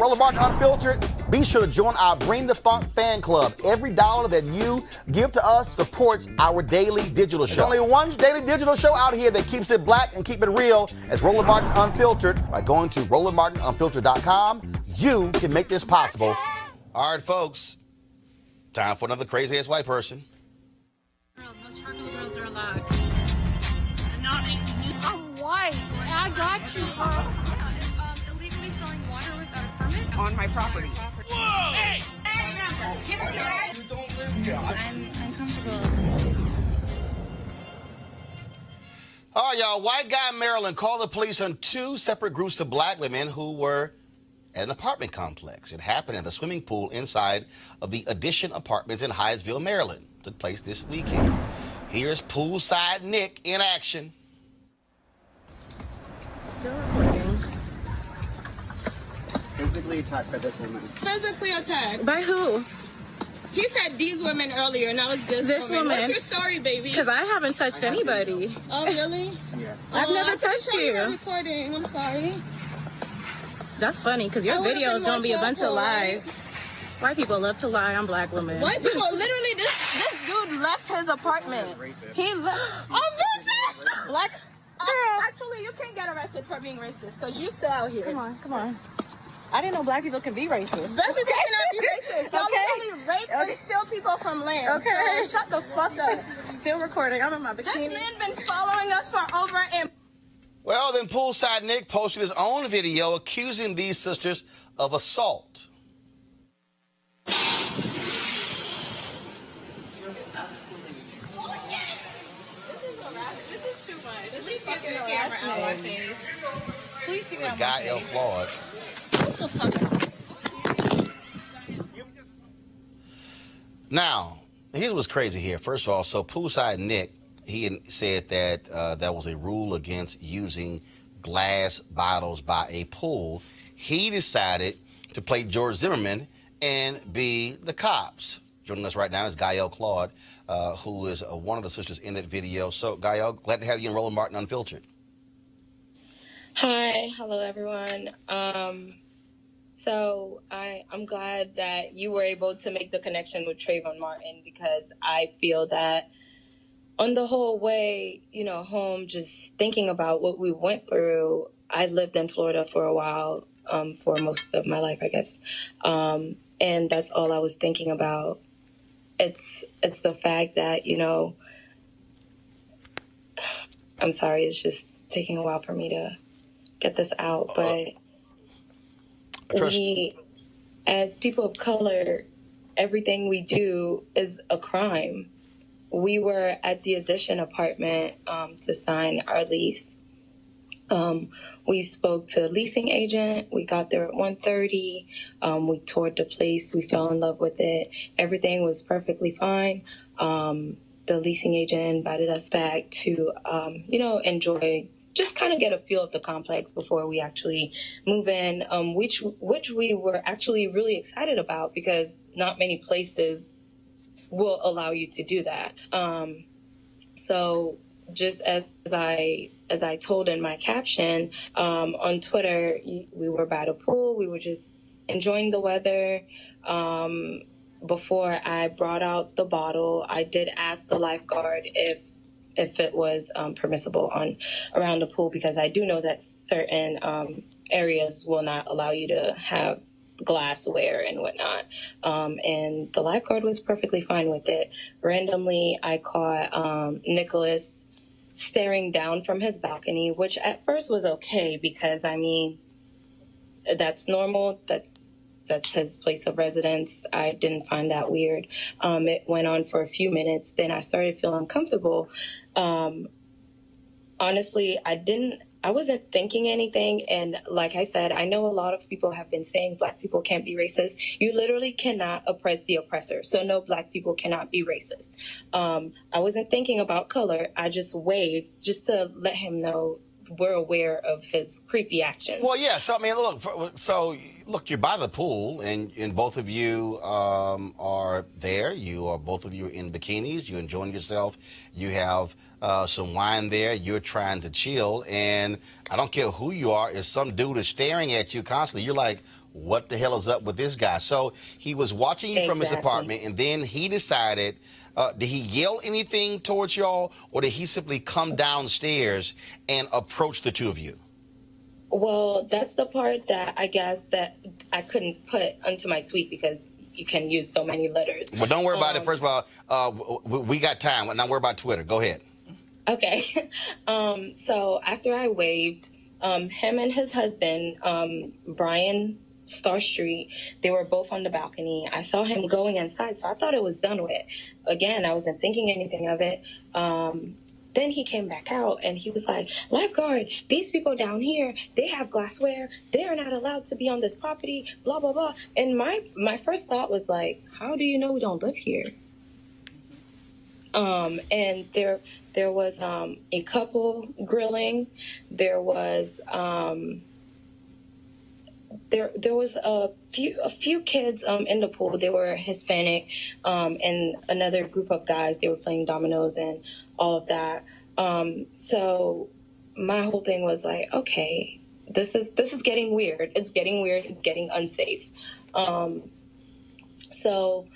Roland Unfiltered, be sure to join our Bring the Funk fan club. Every dollar that you give to us supports our daily digital show. There's only one daily digital show out here that keeps it black and keep it real. It's Roland Martin Unfiltered. By going to RolandMartinUnfiltered.com, you can make this possible. All right, folks, time for another crazy-ass white person. No charcoal grills are allowed. I'm white. I got you, bro. Illegally selling water without a permit On my property. Whoa! Hey! Give me your right. You don't live here. I'm uncomfortable. All right, y'all. White guy in Maryland called the police on two separate groups of black women who were at an apartment complex. It happened at the swimming pool inside of the Addition Apartments in Hyattsville, Maryland. It took place this weekend. Here's Poolside Nick in action. Still recording. Physically attacked by this woman. Physically attacked. By who? He said these women earlier, now it's this woman. What's your story, baby? Because I haven't touched anybody. Oh, really? Yeah. I've never touched You were you. recording. I'm sorry. That's funny, because your I would've video is been going to be a more bunch of careful, right? lies. White people love to lie on black women. White people, literally, this dude left his apartment. He left. I'm racist. Black. Actually, you can't get arrested for being racist because you still out here. Come on, come on. I didn't know black people can be racist. Black people cannot be racist. Y'all Okay. literally rape and steal people from land. Okay. So shut the fuck up. Still recording. I'm in my This bikini. man been following us for over a. Well, then Poolside Nick posted his own video accusing these sisters of assault. This is too much. This is fucking harassment. Please give me The guy El Claude. Now, here's what's crazy here. First of all, so Poolside Nick, he said that that was a rule against using glass bottles by a pool. He decided to play George Zimmerman and be the cops. Joining us right now is Gael Claude, who is one of the sisters in that video. So, Gael, glad to have you in Roland Martin Unfiltered. Hi, hello everyone. So I'm glad that you were able to make the connection with Trayvon Martin, because I feel that on the whole way, home, just thinking about what we went through. I lived in Florida for a while, for most of my life, I guess. And that's all I was thinking about. It's the fact that, I'm sorry, it's just taking a while for me to get this out, but we, as people of color, everything we do is a crime. We were at the Addition apartment to sign our lease. We spoke to a leasing agent. We got there at 1:30. We toured the place. We fell in love with it. Everything was perfectly fine. The leasing agent invited us back to, enjoy, just kind of get a feel of the complex before we actually move in, which we were actually really excited about, because not many places will allow you to do that. So just as I told in my caption on Twitter, we were by the pool. We were just enjoying the weather. Before I brought out the bottle, I did ask the lifeguard if it was permissible around the pool, because I do know that certain areas will not allow you to have glassware and whatnot. And the lifeguard was perfectly fine with it. Randomly, I caught Nicholas staring down from his balcony, which at first was okay, because that's normal. That's his place of residence. I didn't find that weird. It went on for a few minutes. Then I started feeling uncomfortable. Honestly, I wasn't thinking anything. And like I said, I know a lot of people have been saying black people can't be racist. You literally cannot oppress the oppressor. So no, black people cannot be racist. I wasn't thinking about color. I just waved just to let him know we're aware of his creepy actions. Well, yeah. So, look, you're by the pool, and both of you are there. Both of you are in bikinis. You're enjoying yourself. You have some wine there. You're trying to chill. And I don't care who you are. If some dude is staring at you constantly, you're like, what the hell is up with this guy? So he was watching you from his apartment, and then he decided, did he yell anything towards y'all, or did he simply come downstairs and approach the two of you? Well, that's the part that I guess that I couldn't put onto my tweet, because you can use so many letters. Well, don't worry about it. First of all, we got time. Not worry about Twitter. Go ahead. Okay. So after I waved, him and his husband, Brian Starstreet, they were both on the balcony. I saw him going inside, so I thought it was done with. Again, I wasn't thinking anything of it. Then he came back out and he was like, lifeguard, these people down here, they have glassware. They are not allowed to be on this property, blah, blah, blah. And my first thought was like, how do you know we don't live here? And there was a couple grilling. There was there was a few kids in the pool. They were Hispanic, and another group of guys. They were playing dominoes and all of that. So my whole thing was like, okay, this is getting weird. It's getting weird. It's getting unsafe. So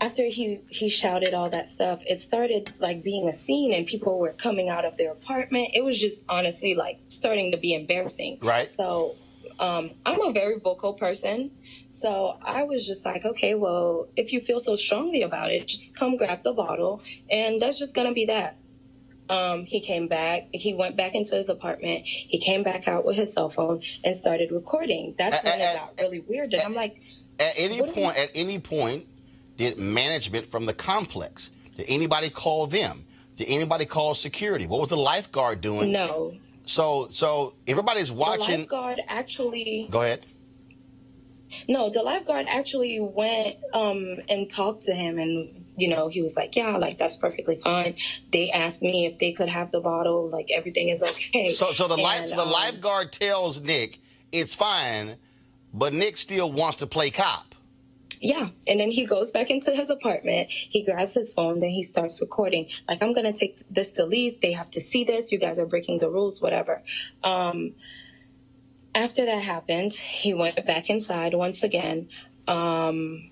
after he shouted all that stuff, it started like being a scene, and people were coming out of their apartment. It was just honestly like starting to be embarrassing. Right. So I'm a very vocal person. So I was just like, okay, well, if you feel so strongly about it, just come grab the bottle, and that's just gonna be that. He came back. He went back into his apartment. He came back out with his cell phone and started recording. That's when it got really weird. And I'm like, at any point, did management from the complex, did anybody call them? Did anybody call security? What was the lifeguard doing? No. So everybody's watching. The lifeguard actually. Go ahead. No, the lifeguard actually went and talked to him, and he was like, yeah, like that's perfectly fine. They asked me if they could have the bottle, like everything is okay. So the lifeguard tells Nick it's fine, but Nick still wants to play cop. Yeah, and then he goes back into his apartment. He grabs his phone, then he starts recording. Like, I'm going to take this to Lee's. They have to see this. You guys are breaking the rules, whatever. After that happened, he went back inside once again. And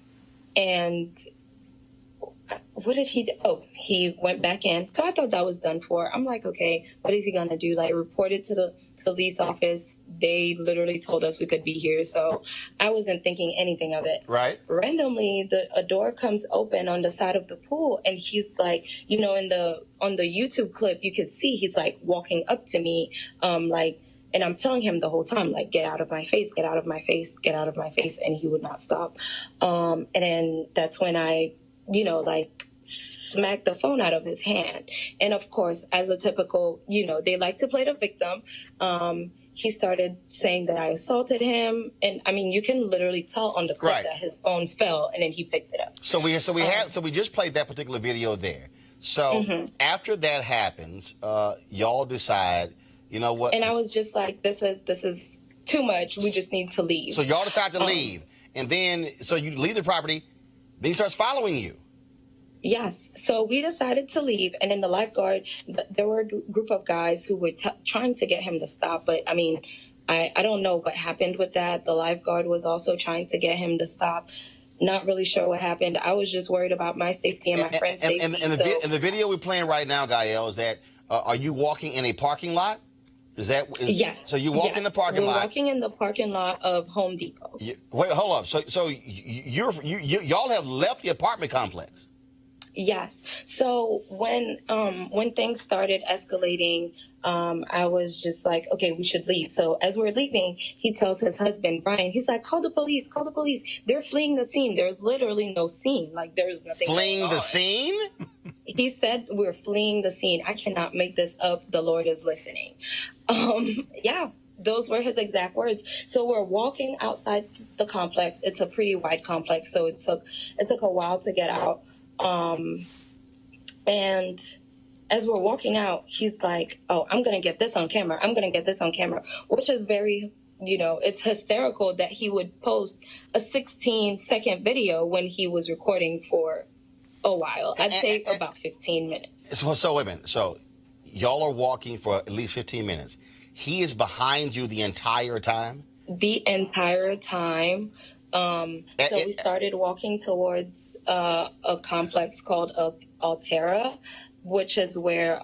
what did he do? Oh, he went back in. So I thought that was done for. I'm like, okay, what is he going to do? Like, report it to the lease office. They literally told us we could be here. So I wasn't thinking anything of it. Right. Randomly, a door comes open on the side of the pool. And he's like, on the YouTube clip, you could see he's like walking up to me, and I'm telling him the whole time, like, get out of my face, get out of my face, get out of my face. And he would not stop. And then that's when I, smacked the phone out of his hand. And of course, as a typical, they like to play the victim. He started saying that I assaulted him. And I mean, you can literally tell on the clip that his phone fell and then he picked it up. So we just played that particular video there. So after that happens, y'all decide, you know what? And I was just like, this is too much. We just need to leave. So y'all decide to leave. And then, so you leave the property, then he starts following you. Yes. So we decided to leave. And then the lifeguard, there were a group of guys who were trying to get him to stop. But I mean, I don't know what happened with that. The lifeguard was also trying to get him to stop. Not really sure what happened. I was just worried about my safety and my friend's safety. And the video we're playing right now, Gael, is that, are you walking in a parking lot? Yes. So you walk in the parking lot. We're walking in the parking lot of Home Depot. Wait, hold up. So y'all have left the apartment complex. Yes. So when things started escalating, I was just like, okay, we should leave. So as we're leaving, he tells his husband, Brian, he's like, call the police, call the police. They're fleeing the scene. There's literally no scene. Like, there's nothing fleeing going the on. Scene? He said, we're fleeing the scene. I cannot make this up. The Lord is listening. Yeah. Those were his exact words. So we're walking outside the complex. It's a pretty wide complex, so it took a while to get out. And as we're walking out, he's like, oh, I'm going to get this on camera. I'm going to get this on camera, which is very, it's hysterical that he would post a 16-second video when he was recording for a while. I'd say about 15 minutes. So wait a minute. So y'all are walking for at least 15 minutes. He is behind you the entire time? The entire time. So we started walking towards a complex called Altera, which is where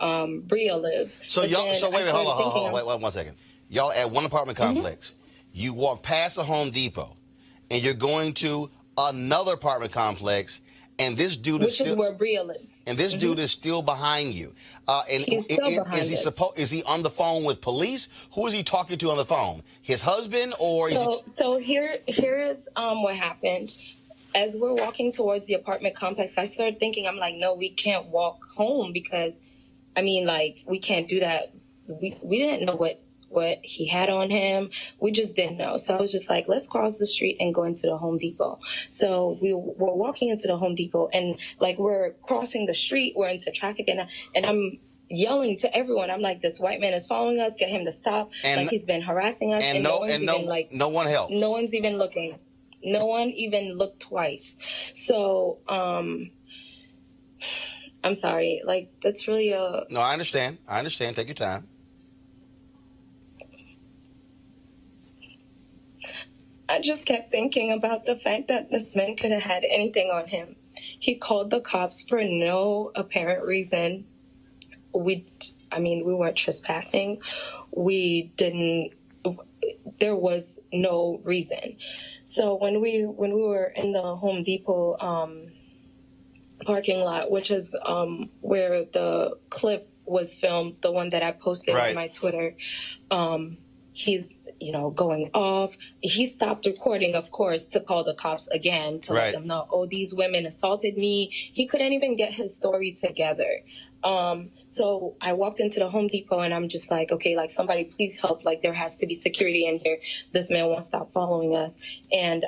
Bria lives. So wait, hold on 1 second. Y'all at one apartment complex. You walk past a Home Depot, and you're going to another apartment complex, and this dude is where Bria lives. And this dude is still behind you. And he's still behind us. Is he on the phone with police? Who is he talking to on the phone? His husband, or So here is what happened. As we're walking towards the apartment complex, I started thinking, I'm like, no, we can't walk home because I mean, like, we can't do that. We didn't know what he had on him. We just didn't know. So I was just like, let's cross the street and go into the Home Depot. So we were walking into the Home Depot, and like, we're crossing the street, we're into traffic, and I'm yelling to everyone. I'm like, this white man is following us, get him to stop. And, like, he's been harassing us, and no one helps. No one's even looking. No one even looked twice. So I'm sorry, like, that's really No, I understand. Take your time. I just kept thinking about the fact that this man could have had anything on him. He called the cops for no apparent reason. We weren't trespassing. There was no reason. So when we were in the Home Depot parking lot, which is where the clip was filmed, the one that I posted on my Twitter, he's, going off. He stopped recording, of course, to call the cops again to let them know, oh, these women assaulted me. He couldn't even get his story together. So I walked into the Home Depot, and I'm just like, okay, like, somebody please help. Like, there has to be security in here. This man won't stop following us. And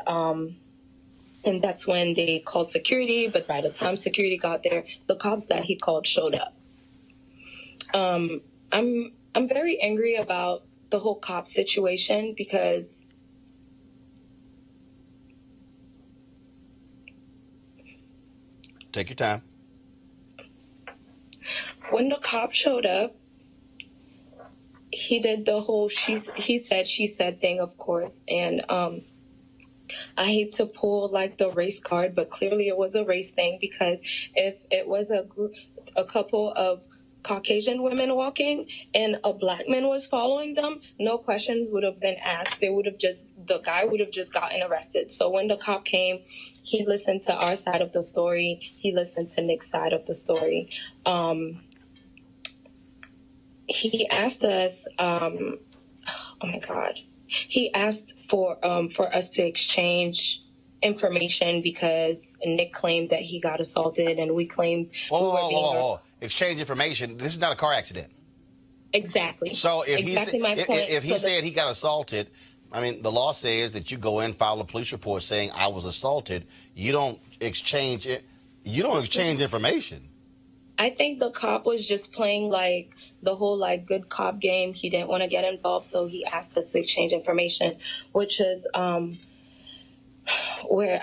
that's when they called security. But by the time security got there, the cops that he called showed up. I'm very angry about the whole cop situation because take your time. When the cop showed up, he did the whole he said, she said thing, of course. And I hate to pull like the race card, but clearly it was a race thing, because if it was a couple of Caucasian women walking and a black man was following them, no questions would have been asked. The guy would have just gotten arrested. So when the cop came, he listened to our side of the story. He listened to Nick's side of the story. He asked us, oh my God, he asked for us to exchange information because Nick claimed that he got assaulted and we claimed exchange information. This is not a car accident. Exactly. So if he he said he got assaulted, I mean, the law says that you go in, file a police report saying I was assaulted. You don't exchange it. You don't exchange information. I think the cop was just playing like the whole like good cop game. He didn't want to get involved, so he asked us to exchange information, which is where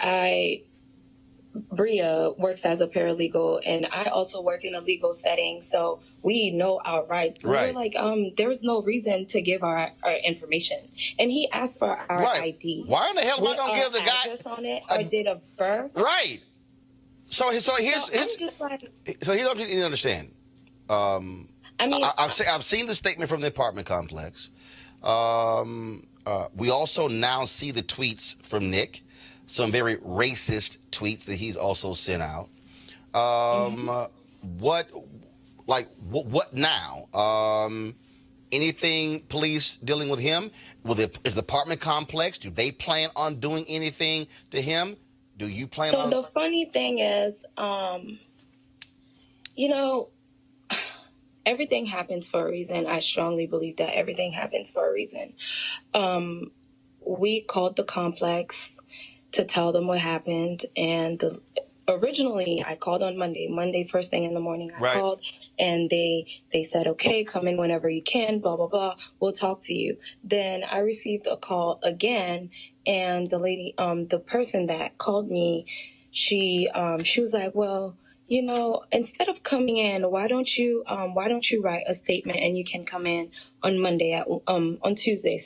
Bria works as a paralegal, and I also work in a legal setting, so we know our rights. So we're like, there's no reason to give our information. And he asked for our ID. Why in the hell am I going to give the guy address on it, our date of birth? Right. So here's what you need to understand. I've seen the statement from the apartment complex. We also now see the tweets from Nick, some very racist tweets that he's also sent out. What now? Anything police dealing with him? Is the apartment complex, do they plan on doing anything to him? Do you plan on? So the funny thing is, everything happens for a reason. I strongly believe that everything happens for a reason. We called the complex to tell them what happened, and originally I called on Monday first thing in the morning. I called, and they said, okay, come in whenever you can, blah blah blah, we'll talk to you. Then I received a call again, and the lady, the person that called me, she was like, well, instead of coming in, why don't you write a statement and you can come in on Tuesday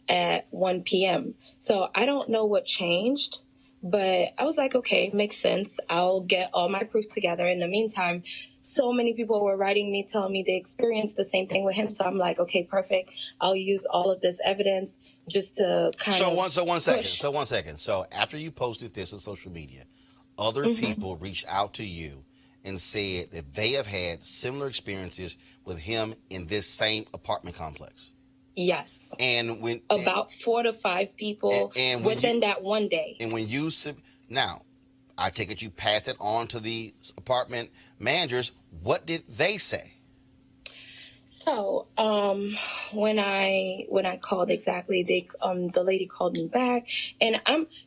at 1 p.m. So I don't know what changed, but I was like, okay, makes sense. I'll get all my proof together. In the meantime, so many people were writing me, telling me they experienced the same thing with him. So I'm like, okay, perfect. I'll use all of this evidence just to kind of So one second. So after you posted this on social media, other people reached out to you and said that they have had similar experiences with him in this same apartment complex. Yes. And when about 4 to 5 people within that one day. And when you now, I take it you passed it on to the apartment managers. What did they say? So, when I called exactly, the lady called me back, and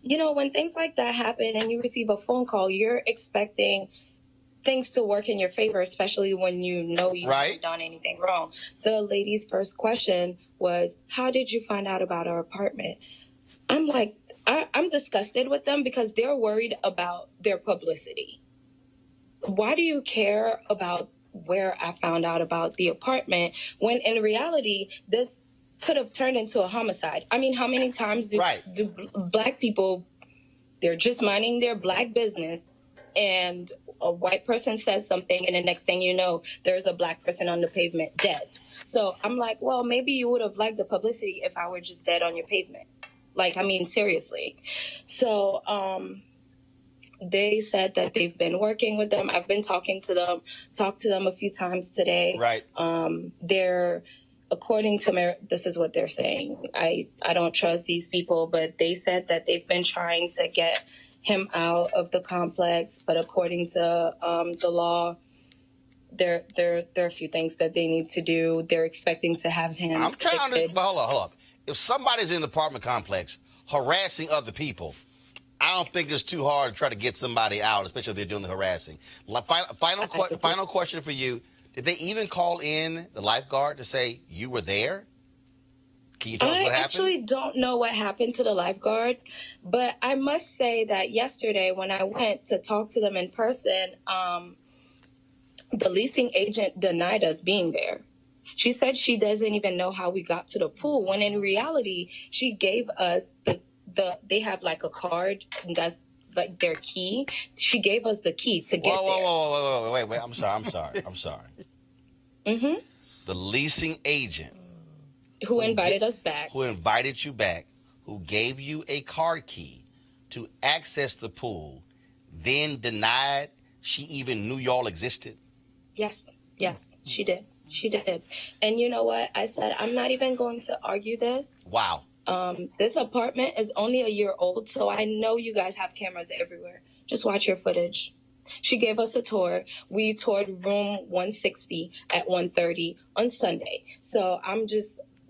when things like that happen and you receive a phone call, you're expecting things to work in your favor, especially when you haven't done anything wrong. The lady's first question was, "How did you find out about our apartment?" I'm like, I'm disgusted with them because they're worried about their publicity. Why do you care about where I found out about the apartment when in reality this could have turned into a homicide? I mean, how many times do black people, they're just minding their black business and a white person says something and the next thing you know, there's a black person on the pavement dead. So I'm like, well, maybe you would have liked the publicity if I were just dead on your pavement. Like, I mean, seriously. So, they said that they've been working with them. I've been talked to them a few times today. Right. According to this is what they're saying. I don't trust these people, but they said that they've been trying to get him out of the complex. But according to the law, there are a few things that they need to do. They're expecting to have him. I'm trying to understand. Hold up. If somebody's in the apartment complex harassing other people, I don't think it's too hard to try to get somebody out, especially if they're doing the harassing. Final question for you. Did they even call in the lifeguard to say you were there? Can you tell us what happened? I actually don't know what happened to the lifeguard, but I must say that yesterday when I went to talk to them in person, the leasing agent denied us being there. She said she doesn't even know how we got to the pool, when in reality, she gave us they have like a card that's like their key. She gave us the key to get there. Whoa, wait. I'm sorry. Mm-hmm. The leasing agent who invited us back. Who invited you back, who gave you a card key to access the pool, then denied she even knew y'all existed? Yes, she did. And you know what? I said, I'm not even going to argue this. Wow. This apartment is only a year old, so I know you guys have cameras everywhere. Just watch your footage. She gave us a tour. We toured room 160 at 1:30 on Sunday. So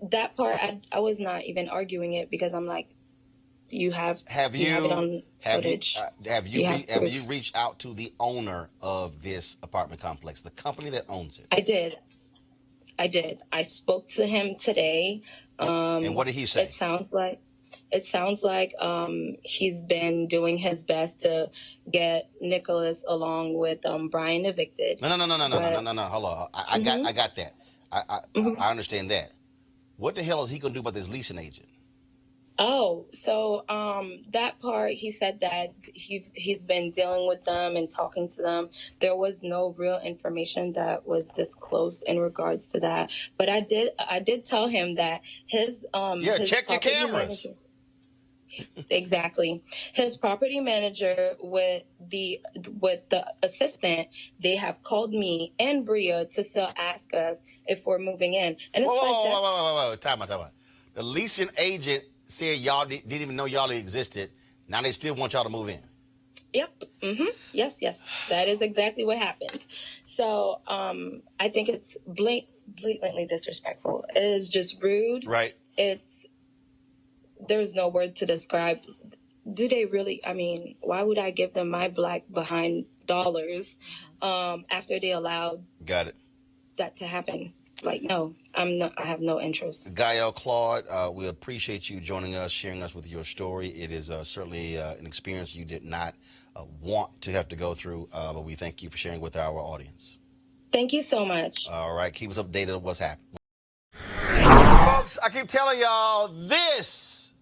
that part, I was not even arguing it because I'm like, you have it on footage. Have you reached out to the owner of this apartment complex, the company that owns it? I did. I spoke to him today. And what did he say? It sounds like he's been doing his best to get Nicholas along with Brian evicted. No. Hold on. I got that. I understand that. What the hell is he gonna do about this leasing agent? Oh, so that part, he said that he's been dealing with them and talking to them. There was no real information that was disclosed in regards to that. But I did tell him that his check your cameras. Exactly. His property manager with the assistant, they have called me and Bria to still ask us if we're moving in. And it's whoa, time out. The leasing agent said y'all didn't even know y'all existed. Now they still want y'all to move in. Yep. Mm-hmm. Yes. That is exactly what happened. So I think it's blatantly disrespectful. It is just rude. Right. There's no word to describe. Do they really? I mean, why would I give them my black behind dollars after they allowed that to happen? Like, no, I have no interest. Gael Claude, we appreciate you joining us, sharing us with your story. It is certainly an experience you did not want to have to go through, but we thank you for sharing with our audience. Thank you so much. All right, keep us updated on what's happening. Folks, I keep telling y'all, this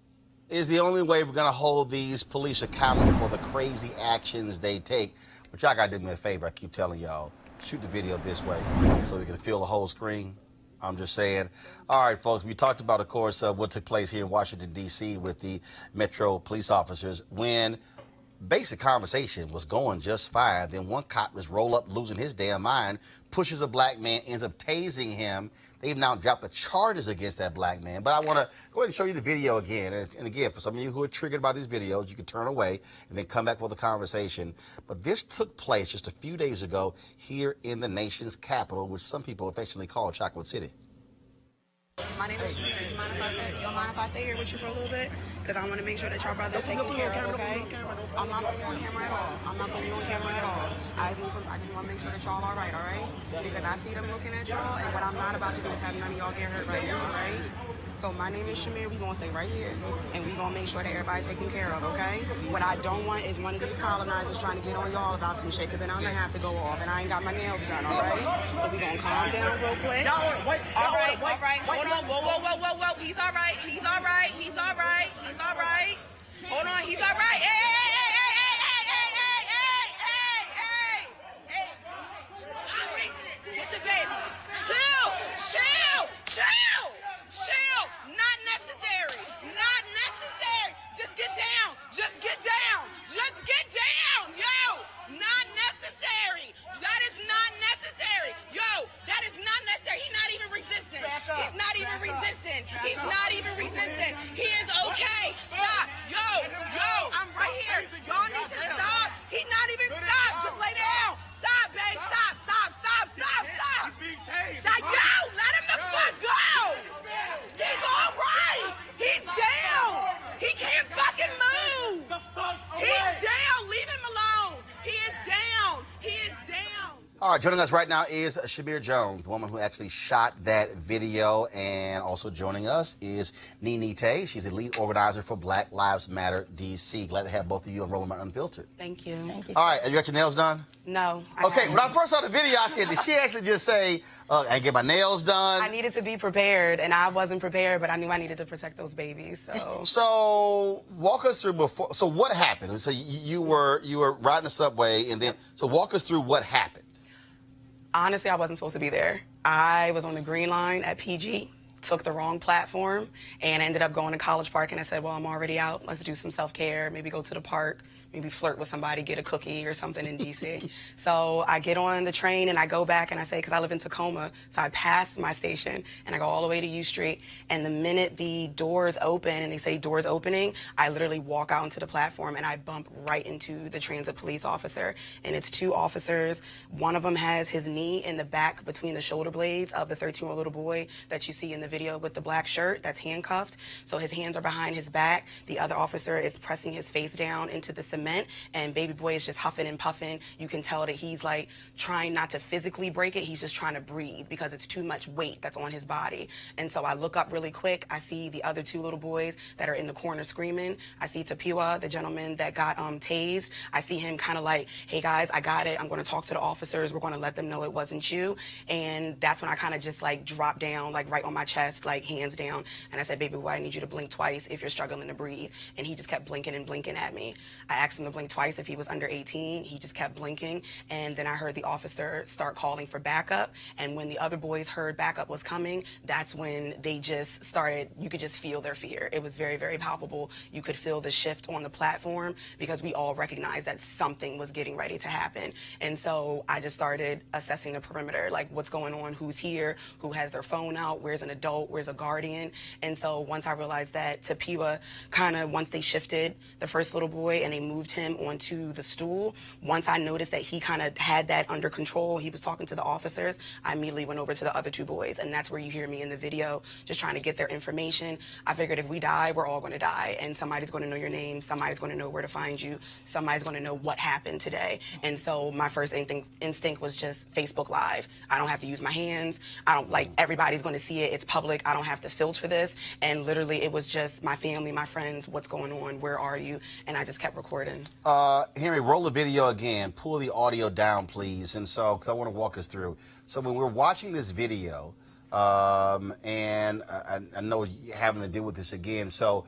is the only way we're going to hold these police accountable for the crazy actions they take. But y'all got to do me a favor. I keep telling y'all, shoot the video this way so we can feel the whole screen. I'm just saying. All right, folks, we talked about, of course, what took place here in Washington, D.C. with the Metro police officers when basic conversation was going just fine. Then one cop just roll up, losing his damn mind, pushes a black man, ends up tasing him. They've now dropped the charges against that black man. But I want to go ahead and show you the video again. And again, for some of you who are triggered by these videos, you can turn away and then come back for the conversation. But this took place just a few days ago here in the nation's capital, which some people affectionately call Chocolate City. My name is Shmir. You mind if I stay here with you for a little bit? Because I want to make sure that y'all brothers taken care of, okay? I'm not putting you on camera at all. I'm not putting you on camera at all. I just want to make sure that y'all all right? Because I see them looking at y'all, and what I'm not about to do is have none of y'all get hurt right now, all right? So my name is Shmir. We're going to stay right here, and we're going to make sure that everybody's taken care of, okay? What I don't want is one of these colonizers trying to get on y'all about some shit, because then I'm going to have to go off, and I ain't got my nails done, all right? So we're going to calm down real quick. All right. Hold on. Whoa. He's all right. Hold on, he's all right. Hey. Get the baby. Chill. Not necessary. Just get down. Yo, not necessary. That is not necessary. He's not even resistant. He is okay. Stop. Yo, I'm right here. Y'all need to stop. He's not even stopped. Just lay down. Stop, babe. Stop. Yo, let him the fuck go. He's all right. He's down. He can't fucking move. He's down. Leave him alone. He is down. All right, joining us right now is Shamir Jones, the woman who actually shot that video. And also joining us is Nene Tay. She's the lead organizer for Black Lives Matter DC. Glad to have both of you on Roland Unfiltered. Thank you. All right, have you got your nails done? No. Okay, when I first saw the video, I said, did she actually just say, I get my nails done? I needed to be prepared, and I wasn't prepared, but I knew I needed to protect those babies. So walk us through before. So what happened? So you were riding the subway, and then walk us through what happened. Honestly, I wasn't supposed to be there. I was on the Green Line at PG, took the wrong platform, and ended up going to College Park, and I said, well, I'm already out. Let's do some self-care, maybe go to the park, maybe flirt with somebody, get a cookie or something in D.C. So I get on the train, and I go back, and I say, because I live in Tacoma, so I pass my station, and I go all the way to U Street, and the minute the doors open, and they say doors opening, I literally walk out onto the platform, and I bump right into the transit police officer, and it's two officers. One of them has his knee in the back between the shoulder blades of the 13-year-old little boy that you see in the video with the black shirt that's handcuffed, so his hands are behind his back. The other officer is pressing his face down into the cement, and baby boy is just huffing and puffing. You can tell that he's like trying not to physically break it. He's just trying to breathe because it's too much weight that's on his body. And so I look up really quick. I see the other two little boys that are in the corner screaming. I see Tapiwa, the gentleman that got tased. I see him kind of like, hey guys, I got it. I'm going to talk to the officers. We're going to let them know it wasn't you. And that's when I kind of just like dropped down, like right on my chest, like hands down. And I said, baby boy, I need you to blink twice if you're struggling to breathe. And he just kept blinking and blinking at me. I asked him to blink twice if he was under 18. He just kept blinking, and then I heard the officer start calling for backup, and when the other boys heard backup was coming, that's when they just started, you could just feel their fear. It was very, very palpable. You could feel the shift on the platform because we all recognized that something was getting ready to happen. And so I just started assessing the perimeter, like what's going on, who's here, who has their phone out, where's an adult, where's a guardian. And so once I realized that Tapiwa kind of, once they shifted the first little boy and they moved him onto the stool, once I noticed that he kind of had that under control, he was talking to the officers, I immediately went over to the other two boys, and that's where you hear me in the video just trying to get their information. I figured if we die, we're all going to die, and somebody's going to know your name, somebody's going to know where to find you, somebody's going to know what happened today. And so my first instinct was just Facebook Live. I don't have to use my hands. I don't, like, everybody's going to see it. It's public. I don't have to filter this. And literally it was just my family, my friends, what's going on, where are you? And I just kept recording. Henry, roll the video again. Pull the audio down, please. And so, because I want to walk us through. So when we're watching this video, and I know you're having to deal with this again. So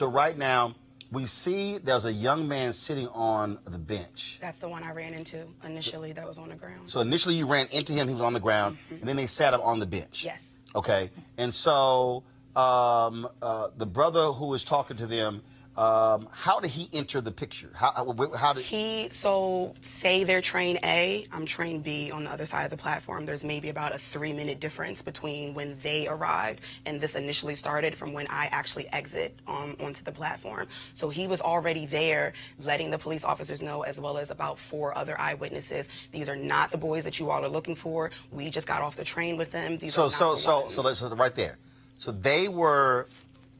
right now, we see there's a young man sitting on the bench. That's the one I ran into initially that was on the ground. So initially you ran into him, he was on the ground, and then they sat him on the bench. Yes. Okay. And so the brother who was talking to them, How did he enter the picture? How did he? So say they're train A, I'm train B on the other side of the platform. There's maybe about a 3-minute difference between when they arrived and this initially started from when I actually exit onto the platform. So he was already there, letting the police officers know, as well as about 4 other eyewitnesses. These are not the boys that you all are looking for. We just got off the train with them. These are not the ones. So right there. So they were.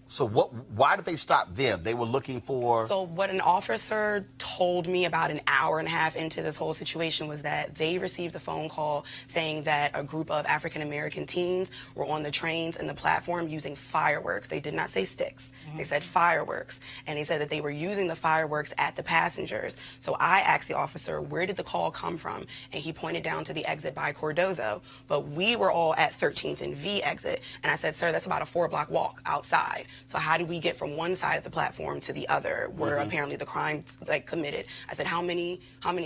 So why did they stop them? They were looking for... So what an officer told me about an hour and a half into this whole situation was that they received a phone call saying that a group of African-American teens were on the trains and the platform using fireworks. They did not say sticks. They said fireworks. And they said that they were using the fireworks at the passengers. So I asked the officer, where did the call come from? And he pointed down to the exit by Cordozo. But we were all at 13th and V exit. And I said, sir, that's about a 4-block walk outside. So how did we get from one side of the platform to the other where apparently the crime committed? I said, how many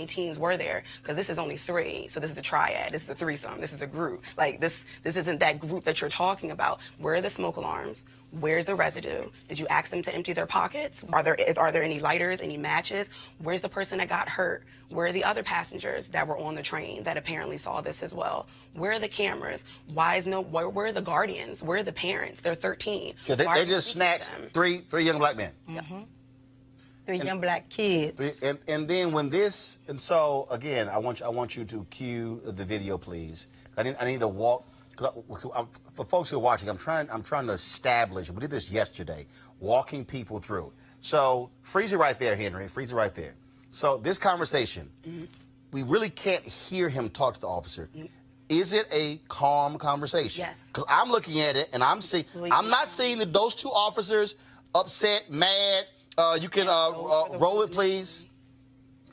teens were there? Because this is only 3. So this is the triad. This is a threesome. This is a group. Like this isn't that group that you're talking about. Where are the smoke alarms? Where's the residue? Did you ask them to empty their pockets? Are there any lighters, any matches? Where's the person that got hurt? Where are the other passengers that were on the train that apparently saw this as well? Where are the cameras? Where are the guardians? Where are the parents? They're 13. They just snatched three young black men. 3 young black kids. And then when this, and so again, I want you to cue the video, please. I need to walk. For folks who are watching, I'm trying to establish. We did this yesterday, walking people through. So freeze it right there, Henry. Freeze it right there. So this conversation, we really can't hear him talk to the officer. Is it a calm conversation? Yes. Because I'm looking at it and I'm not seeing that those 2 officers upset, mad. You can roll it, please.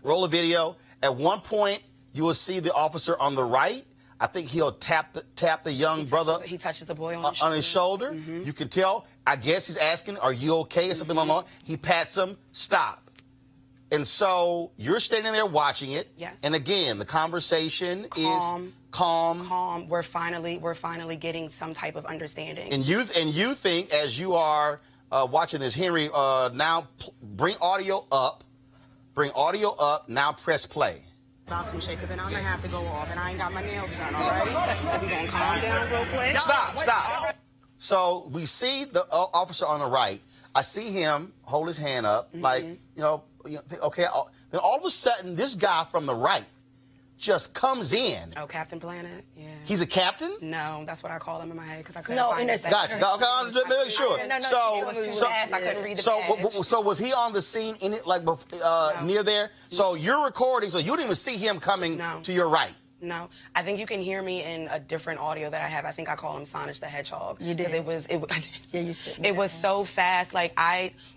Roll a video. At one point, you will see the officer on the right. I think he'll tap the young brother. He touches the boy on his shoulder. You can tell. I guess he's asking, "Are you okay?" or something like that. He pats him. Stop. And so you're standing there watching it. Yes. And again, the conversation is calm. Calm. We're finally getting some type of understanding. And you think, as you are watching this, Henry, now bring audio up. Bring audio up. Now press play. About some shit, because then I'm going to have to go off, and I ain't got my nails done, all right? So we going to calm down real quick. Stop. So we see the officer on the right. I see him hold his hand up, like, okay. Then all of a sudden, this guy from the right just comes in. Oh, Captain Planet? Yeah. He's a captain? No, that's what I call him in my head, because I couldn't find it. Gotcha. Okay, just make sure. I couldn't read the badge. So was he on the scene in it, like near there? So you're recording, so you didn't even see him coming to your right. No, I think you can hear me in a different audio that I have. I think I call him Sonic the Hedgehog. You did. Yeah, you said. It was so fast. Like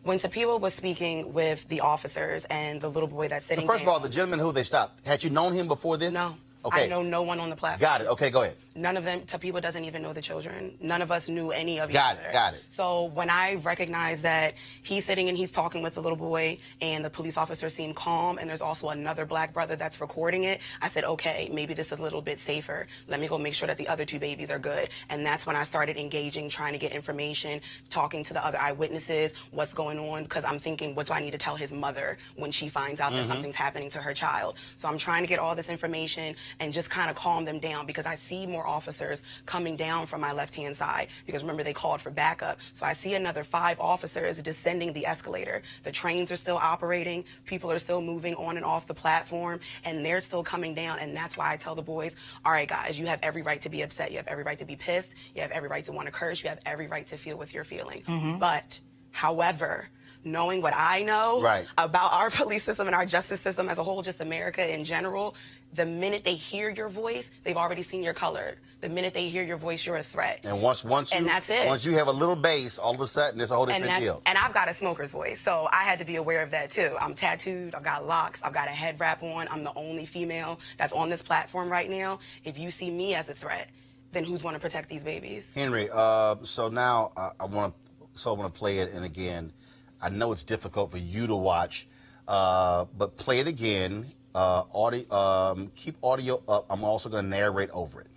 when Tapiwa was speaking with the officers and the little boy that's sitting. So first of all, the gentleman who they stopped, had you known him before this? No. Okay. I know no one on the platform. Got it. Okay, go ahead. None of them, Tapiwa doesn't even know the children. None of us knew any of each other. Got it. So when I recognized that he's sitting and he's talking with the little boy and the police officer seemed calm and there's also another black brother that's recording it, I said, okay, maybe this is a little bit safer. Let me go make sure that the other 2 babies are good. And that's when I started engaging, trying to get information, talking to the other eyewitnesses, what's going on, because I'm thinking, what do I need to tell his mother when she finds out that something's happening to her child? So I'm trying to get all this information and just kind of calm them down, because I see more officers coming down from my left-hand side, because remember, they called for backup. So I see another 5 officers descending the escalator. The trains are still operating. People are still moving on and off the platform, and they're still coming down. And that's why I tell the boys, all right, guys, you have every right to be upset. You have every right to be pissed. You have every right to want to curse. You have every right to feel what you're feeling. But, however, knowing what I know about our police system and our justice system as a whole, just America in general, the minute they hear your voice, they've already seen your color. The minute they hear your voice, you're a threat. And once that's it. Once you have a little bass, all of a sudden it's a whole different deal. And I've got a smoker's voice, so I had to be aware of that too. I'm tattooed, I've got locks, I've got a head wrap on. I'm the only female that's on this platform right now. If you see me as a threat, then who's going to protect these babies? Henry, so now I want to play it, and again, I know it's difficult for you to watch, but play it again. Keep audio up. I'm also going to narrate over it.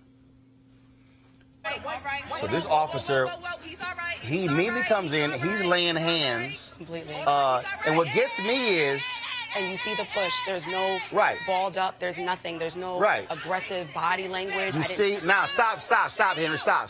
Right. So this officer, He's all right. He immediately comes in. He's laying hands. Completely. And what gets me is... And you see the push. There's no balled up. There's nothing. There's no aggressive body language. You see... Now, stop, Henry. Stop.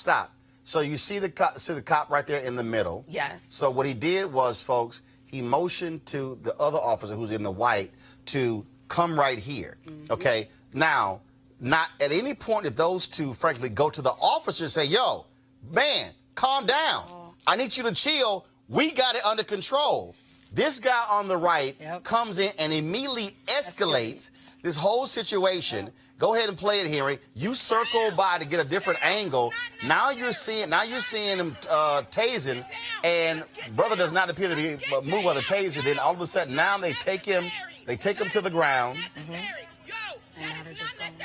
So you see the cop right there in the middle. Yes. So what he did was, folks, he motioned to the other officer who's in the white to come right here. Okay? Now, not at any point did those two, frankly, go to the officer and say, yo, man, calm down. I need you to chill. We got it under control. This guy on the right comes in and immediately escalates this whole situation. Go ahead and play it, Henry. You circle by to get a different angle. Now you're seeing him tasing, and brother does not appear to be moved by the taser. Then all of a sudden, now they take him to the ground.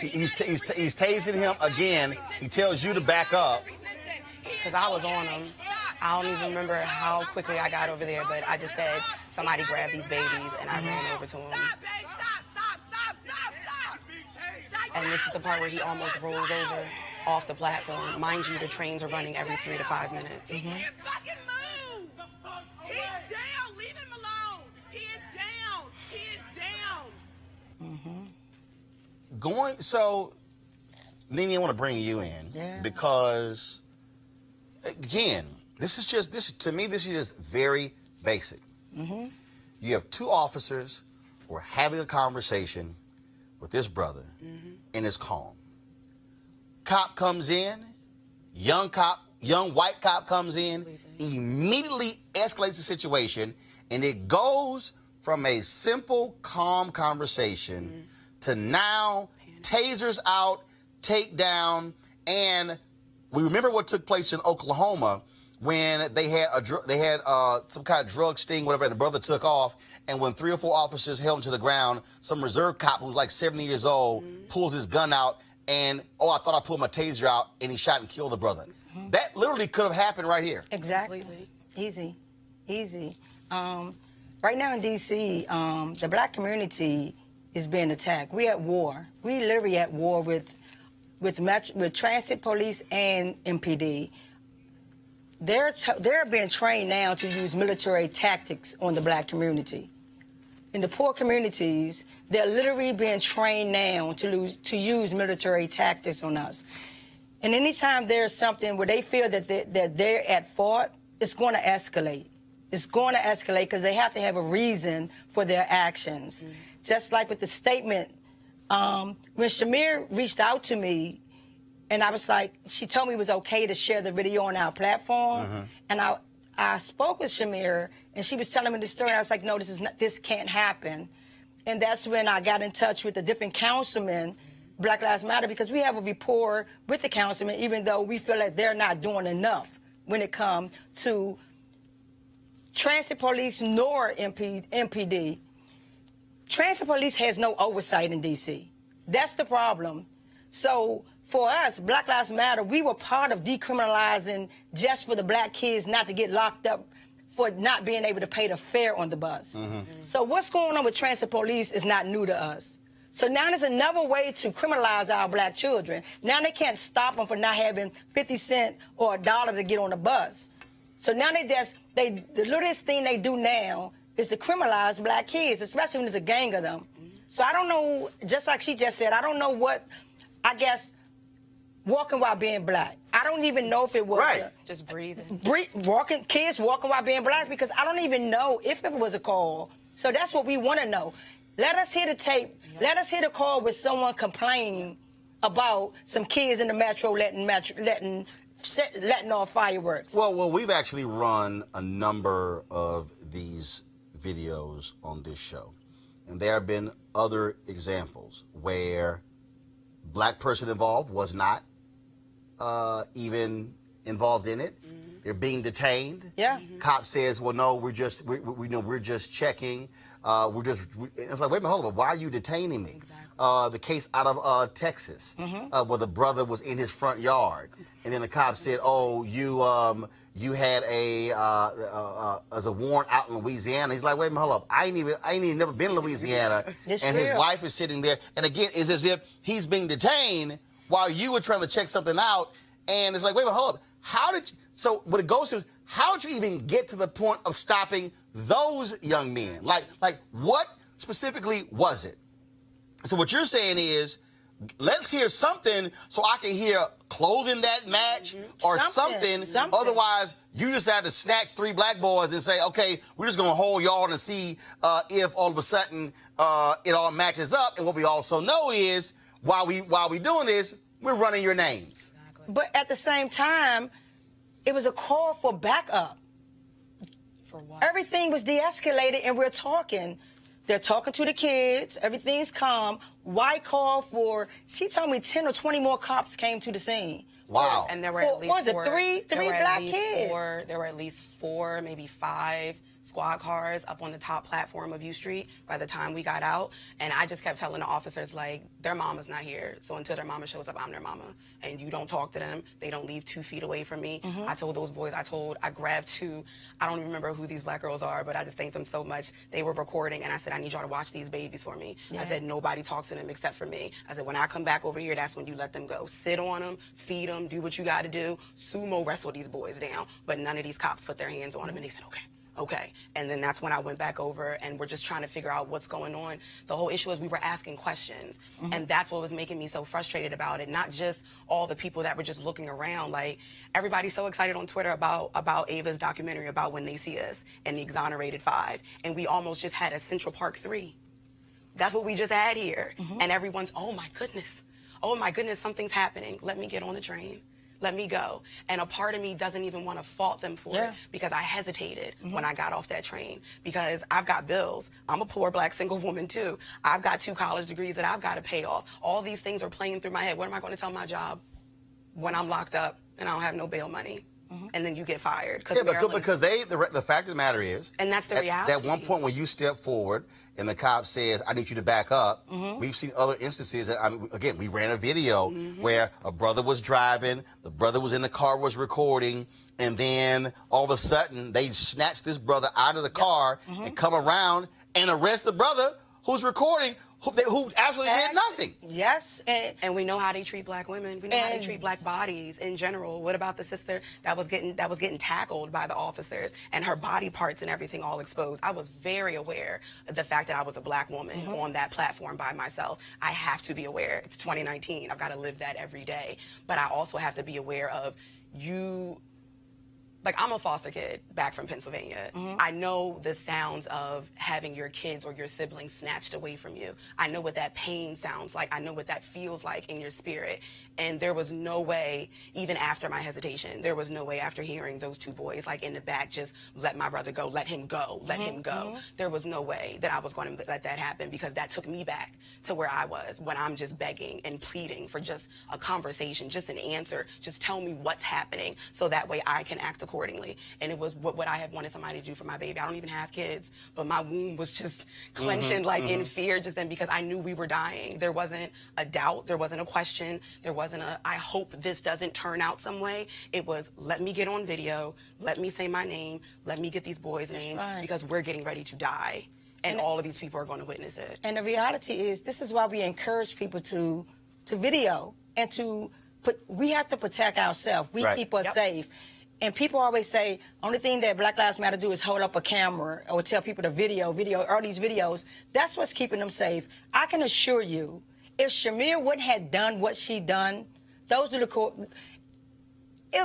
He's tasing him again. He tells you to back up. Because I was on him. I don't even remember how quickly I got over there, but I just said, somebody grab these babies, and I ran over to him. And this is the part where he almost rolls over off the platform. Mind you, the trains are running every 3 to 5 minutes. He can't fucking move. He's down. Leave him alone. He is down. He is down. So, Nene, I want to bring you in because, again, this is just very basic. You have two officers who are having a conversation with this brother, and it's calm. Cop comes in, young white cop comes in, immediately escalates the situation, and it goes from a simple, calm conversation to now tasers out, takedown, and we remember what took place in Oklahoma when they had some kind of drug sting, whatever, and the brother took off, and when 3 or 4 officers held him to the ground, some reserve cop who was like 70 years old pulls his gun out, and, I thought I pulled my taser out, and he shot and killed the brother. That literally could have happened right here. Exactly. Easy. Right now in D.C., the black community is being attacked. We at war. We literally at war with transit police and MPD. They're being trained now to use military tactics on the black community. In the poor communities, they're literally being trained now to use military tactics on us. And anytime there's something where they feel that they're at fault, it's going to escalate. It's going to escalate because they have to have a reason for their actions. Just like with the statement, when Shamir reached out to me, and I was like, she told me it was okay to share the video on our platform. And I spoke with Shamir, and she was telling me the story. I was like, no, this can't happen. And that's when I got in touch with the different councilmen, Black Lives Matter, because we have a rapport with the councilmen, even though we feel like they're not doing enough when it comes to transit police nor MPD. Transit police has no oversight in D.C. That's the problem. So for us, Black Lives Matter, we were part of decriminalizing just for the black kids not to get locked up for not being able to pay the fare on the bus. So what's going on with transit police is not new to us. So now there's another way to criminalize our black children. Now they can't stop them for not having 50 cents or $1 to get on the bus. So now the littlest thing they do now is to criminalize black kids, especially when there's a gang of them. So I don't know, just like she just said, I don't know what, I guess, walking while being black. I don't even know if it was just breathing. Kids walking while being black, because I don't even know if it was a call. So that's what we want to know. Let us hear the tape. Let us hear the call with someone complaining about some kids in the metro letting off fireworks. Well, we've actually run a number of these videos on this show, and there have been other examples where black person involved was not even involved in it. They're being detained. Cop says, "Well, no, we're just checking. It's like, wait a minute, hold on. Why are you detaining me?" The case out of Texas, where the brother was in his front yard, and then the cop said, "Oh, you had as a warrant out in Louisiana." He's like, "Wait a minute, hold up. I ain't even never been in Louisiana." And his wife is sitting there, and again, it's as if he's being detained while you were trying to check something out. And it's like, wait a minute, hold up. So what it goes to is, how did you even get to the point of stopping those young men? Like what specifically was it? So what you're saying is, let's hear something so I can hear clothing that match or something. Otherwise, you just had to snatch 3 black boys and say, okay, we're just going to hold y'all and see if all of a sudden it all matches up. And what we also know is, while we doing this, we're running your names. Exactly. But at the same time, it was a call for backup. For what? Everything was de-escalated and we're talking. They're talking to the kids. Everything's calm. Why call for... She told me 10 or 20 more cops came to the scene. Wow. And there were at least what was it, three black kids? There were at least 4, maybe 5 squad cars up on the top platform of U Street by the time we got out. And I just kept telling the officers, like, their mama's not here. So until their mama shows up, I'm their mama. And you don't talk to them. They don't leave 2 feet away from me. I told those boys, I grabbed 2. I don't even remember who these black girls are, but I just thank them so much. They were recording, and I said, I need y'all to watch these babies for me. Yeah. I said, nobody talks to them except for me. I said, when I come back over here, that's when you let them go. Sit on them, feed them, do what you got to do. Sumo wrestle these boys down. But none of these cops put their hands on them, and they said, okay. And then that's when I went back over, and we're just trying to figure out what's going on. The whole issue is we were asking questions, and that's what was making me so frustrated about it. Not just all the people that were just looking around. Like, everybody's so excited on Twitter about Ava's documentary about When They See Us and the Exonerated 5, and we almost just had a Central Park 3. That's what we just had here. And everyone's, oh my goodness, something's happening. Let me get on the train. Let me go. And a part of me doesn't even want to fault them for it, because I hesitated when I got off that train, because I've got bills. I'm a poor black single woman too. I've got 2 college degrees that I've got to pay off. All these things are playing through my head. What am I going to tell my job when I'm locked up and I don't have no bail money? And then you get fired. Yeah, because the fact of the matter is, and that's the reality. At one point when you step forward and the cop says, I need you to back up, we've seen other instances that, again, we ran a video where a brother was driving, the brother was in the car, was recording, and then all of a sudden they snatch this brother out of the car and come around and arrest the brother who's recording, who actually did nothing. Yes. And we know how they treat black women. We know how they treat black bodies in general. What about the sister that was getting tackled by the officers and her body parts and everything all exposed? I was very aware of the fact that I was a black woman on that platform by myself. I have to be aware. It's 2019. I've got to live that every day. But I also have to be aware of like, I'm a foster kid back from Pennsylvania. I know the sounds of having your kids or your siblings snatched away from you. I know what that pain sounds like. I know what that feels like in your spirit. And there was no way, even after my hesitation, there was no way after hearing those 2 boys, like, in the back, just let my brother go, let him go, let him go. There was no way that I was going to let that happen, because that took me back to where I was when I'm just begging and pleading for just a conversation, just an answer. Just tell me what's happening so that way I can act accordingly. And it was what I had wanted somebody to do for my baby. I don't even have kids, but my womb was just clenching like in fear just then, because I knew we were dying. There wasn't a doubt. There wasn't a question. There wasn't a, I hope this doesn't turn out some way. It was, let me get on video. Let me say my name. Let me get these boys' names, because we're getting ready to die. And all of these people are going to witness it. And the reality is, this is why we encourage people to video and we have to protect ourselves. We keep us safe. And people always say, only thing that Black Lives Matter do is hold up a camera or tell people to video, all these videos. That's what's keeping them safe. I can assure you, if Shamir wouldn't have done what she done, it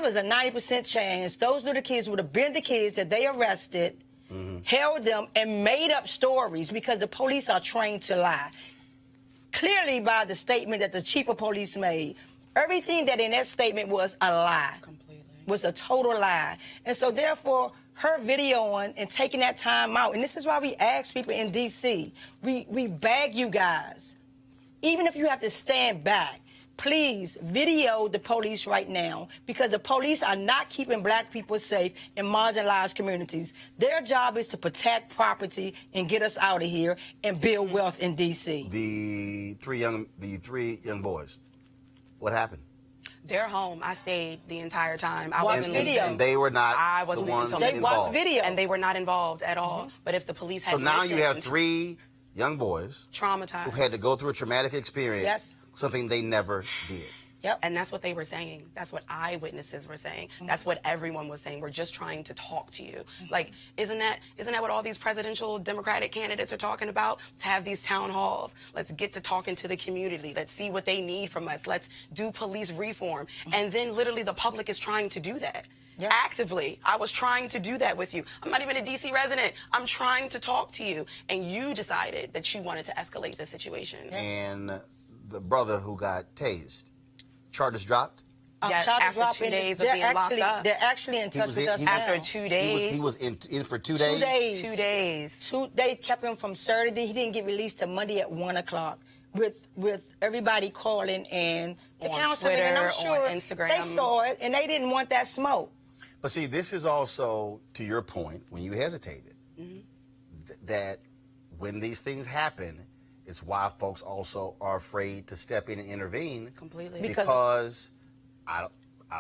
was a 90% chance those little kids would have been the kids that they arrested, held them, and made up stories, because the police are trained to lie. Clearly, by the statement that the chief of police made, everything that in that statement was a lie. Was a total lie. And so therefore, her videoing and taking that time out, and this is why we ask people in D.C., we beg you guys, even if you have to stand back, please video the police right now, because the police are not keeping black people safe in marginalized communities. Their job is to protect property and get us out of here and build wealth in D.C. The three young boys, what happened? They're home. I stayed the entire time. I wasn't video. And they were not the ones involved. They watched video. And they were not involved at all. But if the police had So now you have 3 young boys traumatized, who've had to go through a traumatic experience, something they never did. Yep. And that's what they were saying. That's what eyewitnesses were saying. That's what everyone was saying. We're just trying to talk to you. Like, isn't that what all these presidential Democratic candidates are talking about? Let's have these town halls. Let's get to talking to the community. Let's see what they need from us. Let's do police reform. And then literally the public is trying to do that. Yep. Actively. I was trying to do that with you. I'm not even a DC resident. I'm trying to talk to you. And you decided that you wanted to escalate the situation. And the brother who got tased, charges dropped? Yes, Charges after dropped, 2 and days of being locked up. They're actually in touch with us now. After 2 days. He was in for 2 days? 2 days. 2 days. They kept him from Saturday. He didn't get released till Monday at 1 o'clock. With everybody calling and the On councilman, and I'm Twitter, sure on Instagram. they saw it and they didn't want that smoke. But see, this is also, to your point, when you hesitated, that when these things happen, it's why folks also are afraid to step in and intervene. Completely. Because I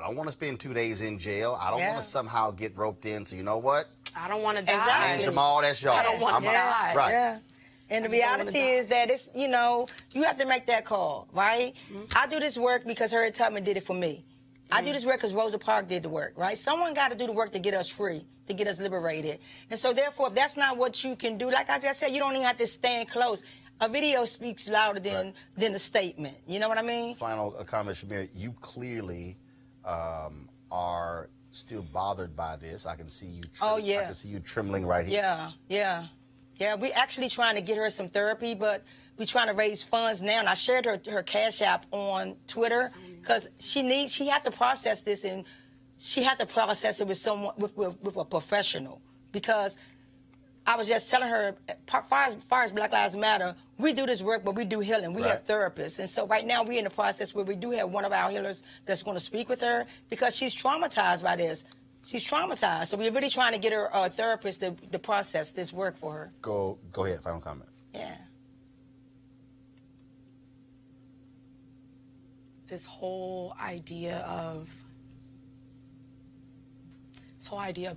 don't want to spend 2 days in jail. I don't want Yeah. to somehow get roped in. So you know what? I don't want to die. Exactly. And Jamal, that's y'all. I don't want to die. Right. Yeah. And the reality is that it's, you have to make that call, right? I do this work because Harriet Tubman did it for me. I do this work because Rosa Parks did the work, right? Someone got to do the work to get us free, to get us liberated. And so therefore, if that's not what you can do, like I just said, you don't even have to stand close. A video speaks louder than a statement. You know what I mean? Final comment, Shamir. You clearly are still bothered by this. I can see you. Oh, yeah. I can see you trembling right here. Yeah. We're actually trying to get her some therapy, but we're trying to raise funds now. And I shared her Cash App on Twitter because she had to process this, and she had to process it with someone, with a professional. Because I was just telling her, as far as Black Lives Matter, we do this work, but we do healing. We have therapists. And so right now we're in the process where we do have one of our healers that's going to speak with her because she's traumatized by this. She's traumatized. So we're really trying to get her a therapist to process this work for her. Go ahead. Final comment. Yeah. This whole idea of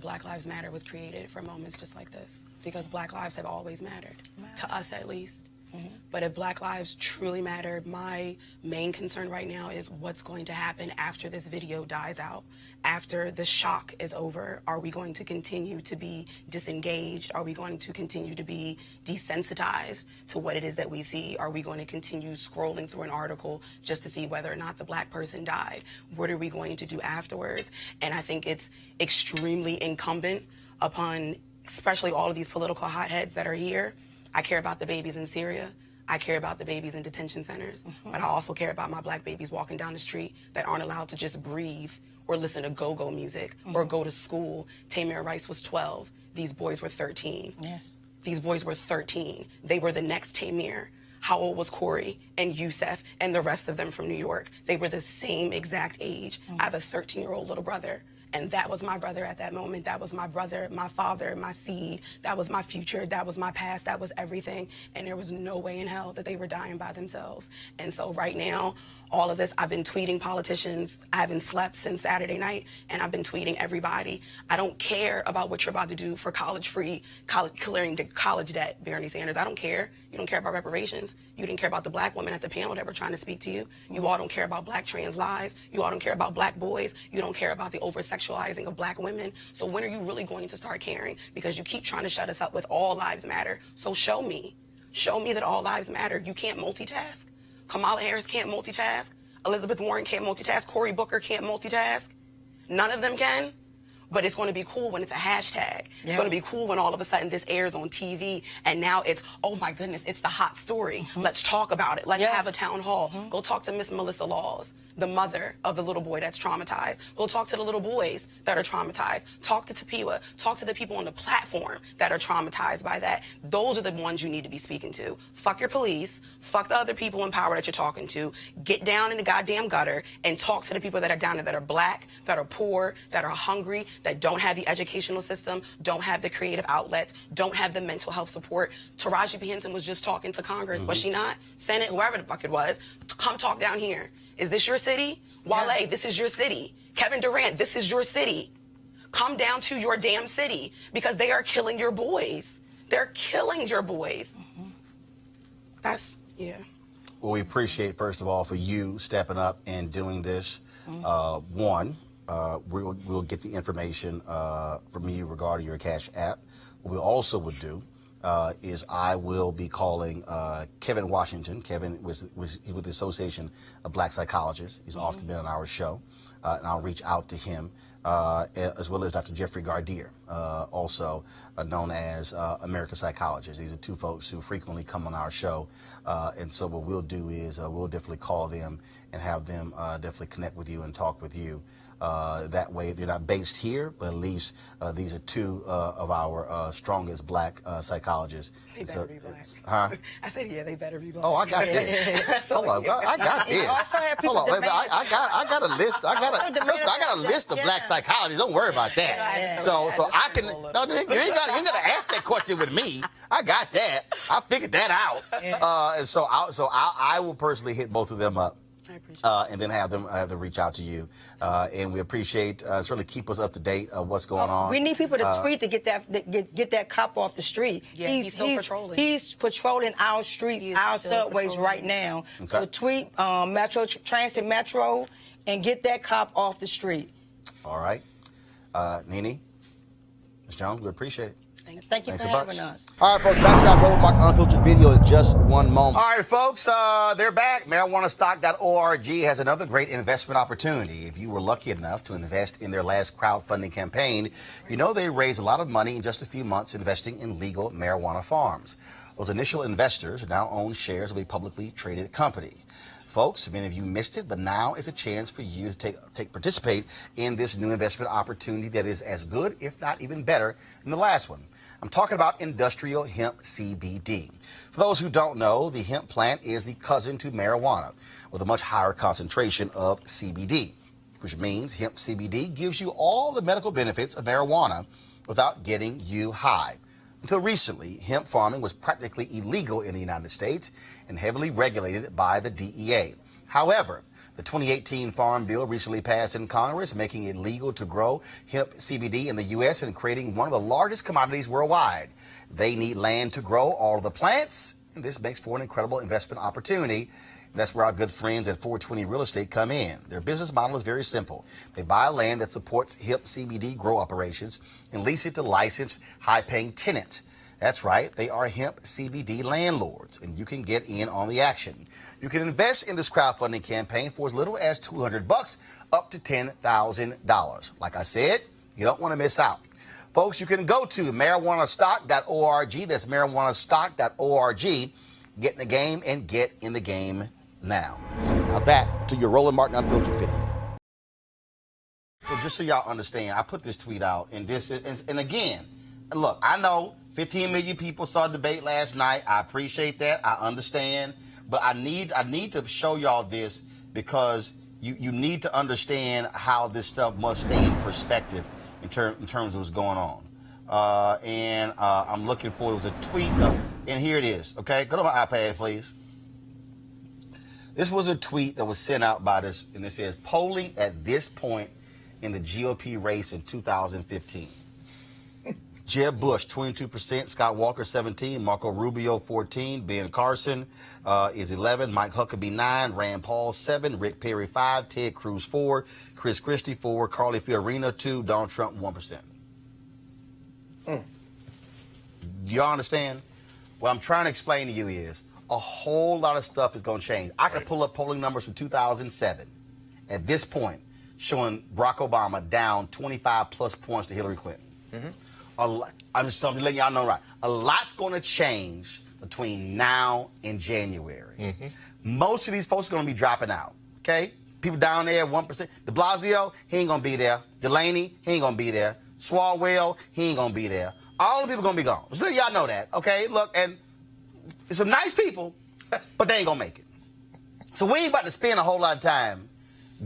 Black Lives Matter was created for moments just like this, because Black lives have always mattered, to us at least. But if Black lives truly matter, my main concern right now is what's going to happen after this video dies out. After the shock is over, are we going to continue to be disengaged? Are we going to continue to be desensitized to what it is that we see? Are we going to continue scrolling through an article just to see whether or not the Black person died? What are we going to do afterwards? And I think it's extremely incumbent upon, especially all of these political hotheads that are here. I care about the babies in Syria. I care about the babies in detention centers. But I also care about my Black babies walking down the street that aren't allowed to just breathe or listen to go-go music or go to school. Tamir Rice was 12. These boys were 13. Yes. These boys were 13. They were the next Tamir. How old was Corey and Youssef and the rest of them from New York? They were the same exact age. I have a 13-year-old little brother. And that was my brother at that moment. That was my brother, my father, my seed. That was my future. That was my past. That was everything. And there was no way in hell that they were dying by themselves. And so right now, all of this, I've been tweeting politicians. I haven't slept since Saturday night, and I've been tweeting everybody. I don't care about what you're about to do for clearing the college debt, Bernie Sanders. I don't care. You don't care about reparations. You didn't care about the Black women at the panel that were trying to speak to you. You all don't care about Black trans lives. You all don't care about Black boys. You don't care about the over-sexualizing of Black women. So when are you really going to start caring? Because you keep trying to shut us up with all lives matter. So show me. Show me that all lives matter. You can't multitask. Kamala Harris can't multitask. Elizabeth Warren can't multitask. Cory Booker can't multitask. None of them can. But it's going to be cool when it's a hashtag. It's going to be cool when all of a sudden this airs on TV and now it's, oh my goodness, it's the hot story. Let's talk about it. Let's have a town hall. Go talk to Miss Melissa Laws, the mother of the little boy that's traumatized. Go talk to the little boys that are traumatized. Talk to Tapiwa. Talk to the people on the platform that are traumatized by that. Those are the ones you need to be speaking to. Fuck your police. Fuck the other people in power that you're talking to. Get down in the goddamn gutter and talk to the people that are down there that are Black, that are poor, that are hungry, that don't have the educational system, don't have the creative outlets, don't have the mental health support. Taraji P. Henson was just talking to Congress, was she not? Senate, whoever the fuck it was. Come talk down here. Is this your city? Wale, this is your city. Kevin Durant, this is your city. Come down to your damn city because they are killing your boys. They're killing your boys. That's, yeah. Well, we appreciate, first of all, for you stepping up and doing this. One, we'll get the information from you regarding your Cash App. What we also would do is I will be calling Kevin Washington. Kevin was with the Association of Black Psychologists. He's often been on our show. And I'll reach out to him, as well as Dr. Jeffrey Gardier, also known as American Psychologist. These are two folks who frequently come on our show. And so what we'll do is we'll definitely call them and have them definitely connect with you and talk with you. That way, they're not based here, but at least these are two of our strongest black psychologists. They better be black. Huh? I said, yeah, they better be black. Oh, I got this. Hold on, I got this. Hold on, wait, I got a list. I got a list of black psychologists. Don't worry about that. So I can. No, you ain't got to ask that question with me. I got that. I figured that out. And so I will personally hit both of them up. And then have them reach out to you, and we appreciate certainly keep us up to date of what's going on. We need people to tweet to get that cop off the street. Yeah, he's still patrolling. He's patrolling our streets, our subways right now. Okay. So tweet Metro Transit Metro and get that cop off the street. All right, Nene, Ms. Jones, we appreciate it. Thank you for having us. All right, folks, back to our Roland Martin Unfiltered video in just one moment. All right, folks, they're back. MarijuanaStock.org has another great investment opportunity. If you were lucky enough to invest in their last crowdfunding campaign, you know they raised a lot of money in just a few months investing in legal marijuana farms. Those initial investors now own shares of a publicly traded company. Folks, many of you missed it, but now is a chance for you to participate in this new investment opportunity that is as good, if not even better, than the last one. I'm talking about industrial hemp CBD. For those who don't know, the hemp plant is the cousin to marijuana with a much higher concentration of CBD, which means hemp CBD gives you all the medical benefits of marijuana without getting you high. Until recently, hemp farming was practically illegal in the United States and heavily regulated by the DEA. However, the 2018 Farm Bill recently passed in Congress, making it legal to grow hemp CBD in the U.S. and creating one of the largest commodities worldwide. They need land to grow all of the plants, and this makes for an incredible investment opportunity. That's where our good friends at 420 Real Estate come in. Their business model is very simple. They buy land that supports hemp CBD grow operations and lease it to licensed, high-paying tenants. That's right, they are hemp CBD landlords, and you can get in on the action. You can invest in this crowdfunding campaign for as little as $200 up to $10,000. Like I said, you don't want to miss out. Folks, you can go to marijuanastock.org. That's marijuanastock.org. Get in the game and get in the game now. Now back to your Roland Martin Unfiltered video. So just so y'all understand, I put this tweet out, and again, look, I know 15 million people saw the debate last night. I appreciate that. I understand. But I need to show y'all this because you need to understand how this stuff must stay in perspective in terms of what's going on. I'm looking for, it was a tweet, and here it is. Okay, go to my iPad, please. This was a tweet that was sent out by this, and it says, polling at this point in the GOP race in 2015. Jeb Bush, 22%, Scott Walker, 17%, Marco Rubio, 14%, Ben Carson is 11%, Mike Huckabee, 9%, Rand Paul, 7%, Rick Perry, 5%, Ted Cruz, 4%, Chris Christie, 4%, Carly Fiorina, 2%, Donald Trump, 1%. Do y'all understand? What I'm trying to explain to you is a whole lot of stuff is going to change. I could pull up polling numbers from 2007 at this point showing Barack Obama down 25 plus points to Hillary Clinton. I'm just letting y'all know, right? A lot's going to change between now and January. Most of these folks are going to be dropping out, okay? People down there, 1%. De Blasio, he ain't going to be there. Delaney, he ain't going to be there. Swalwell, he ain't going to be there. All the people going to be gone. Just letting y'all know that, okay? Look, and some nice people, but they ain't going to make it. So we ain't about to spend a whole lot of time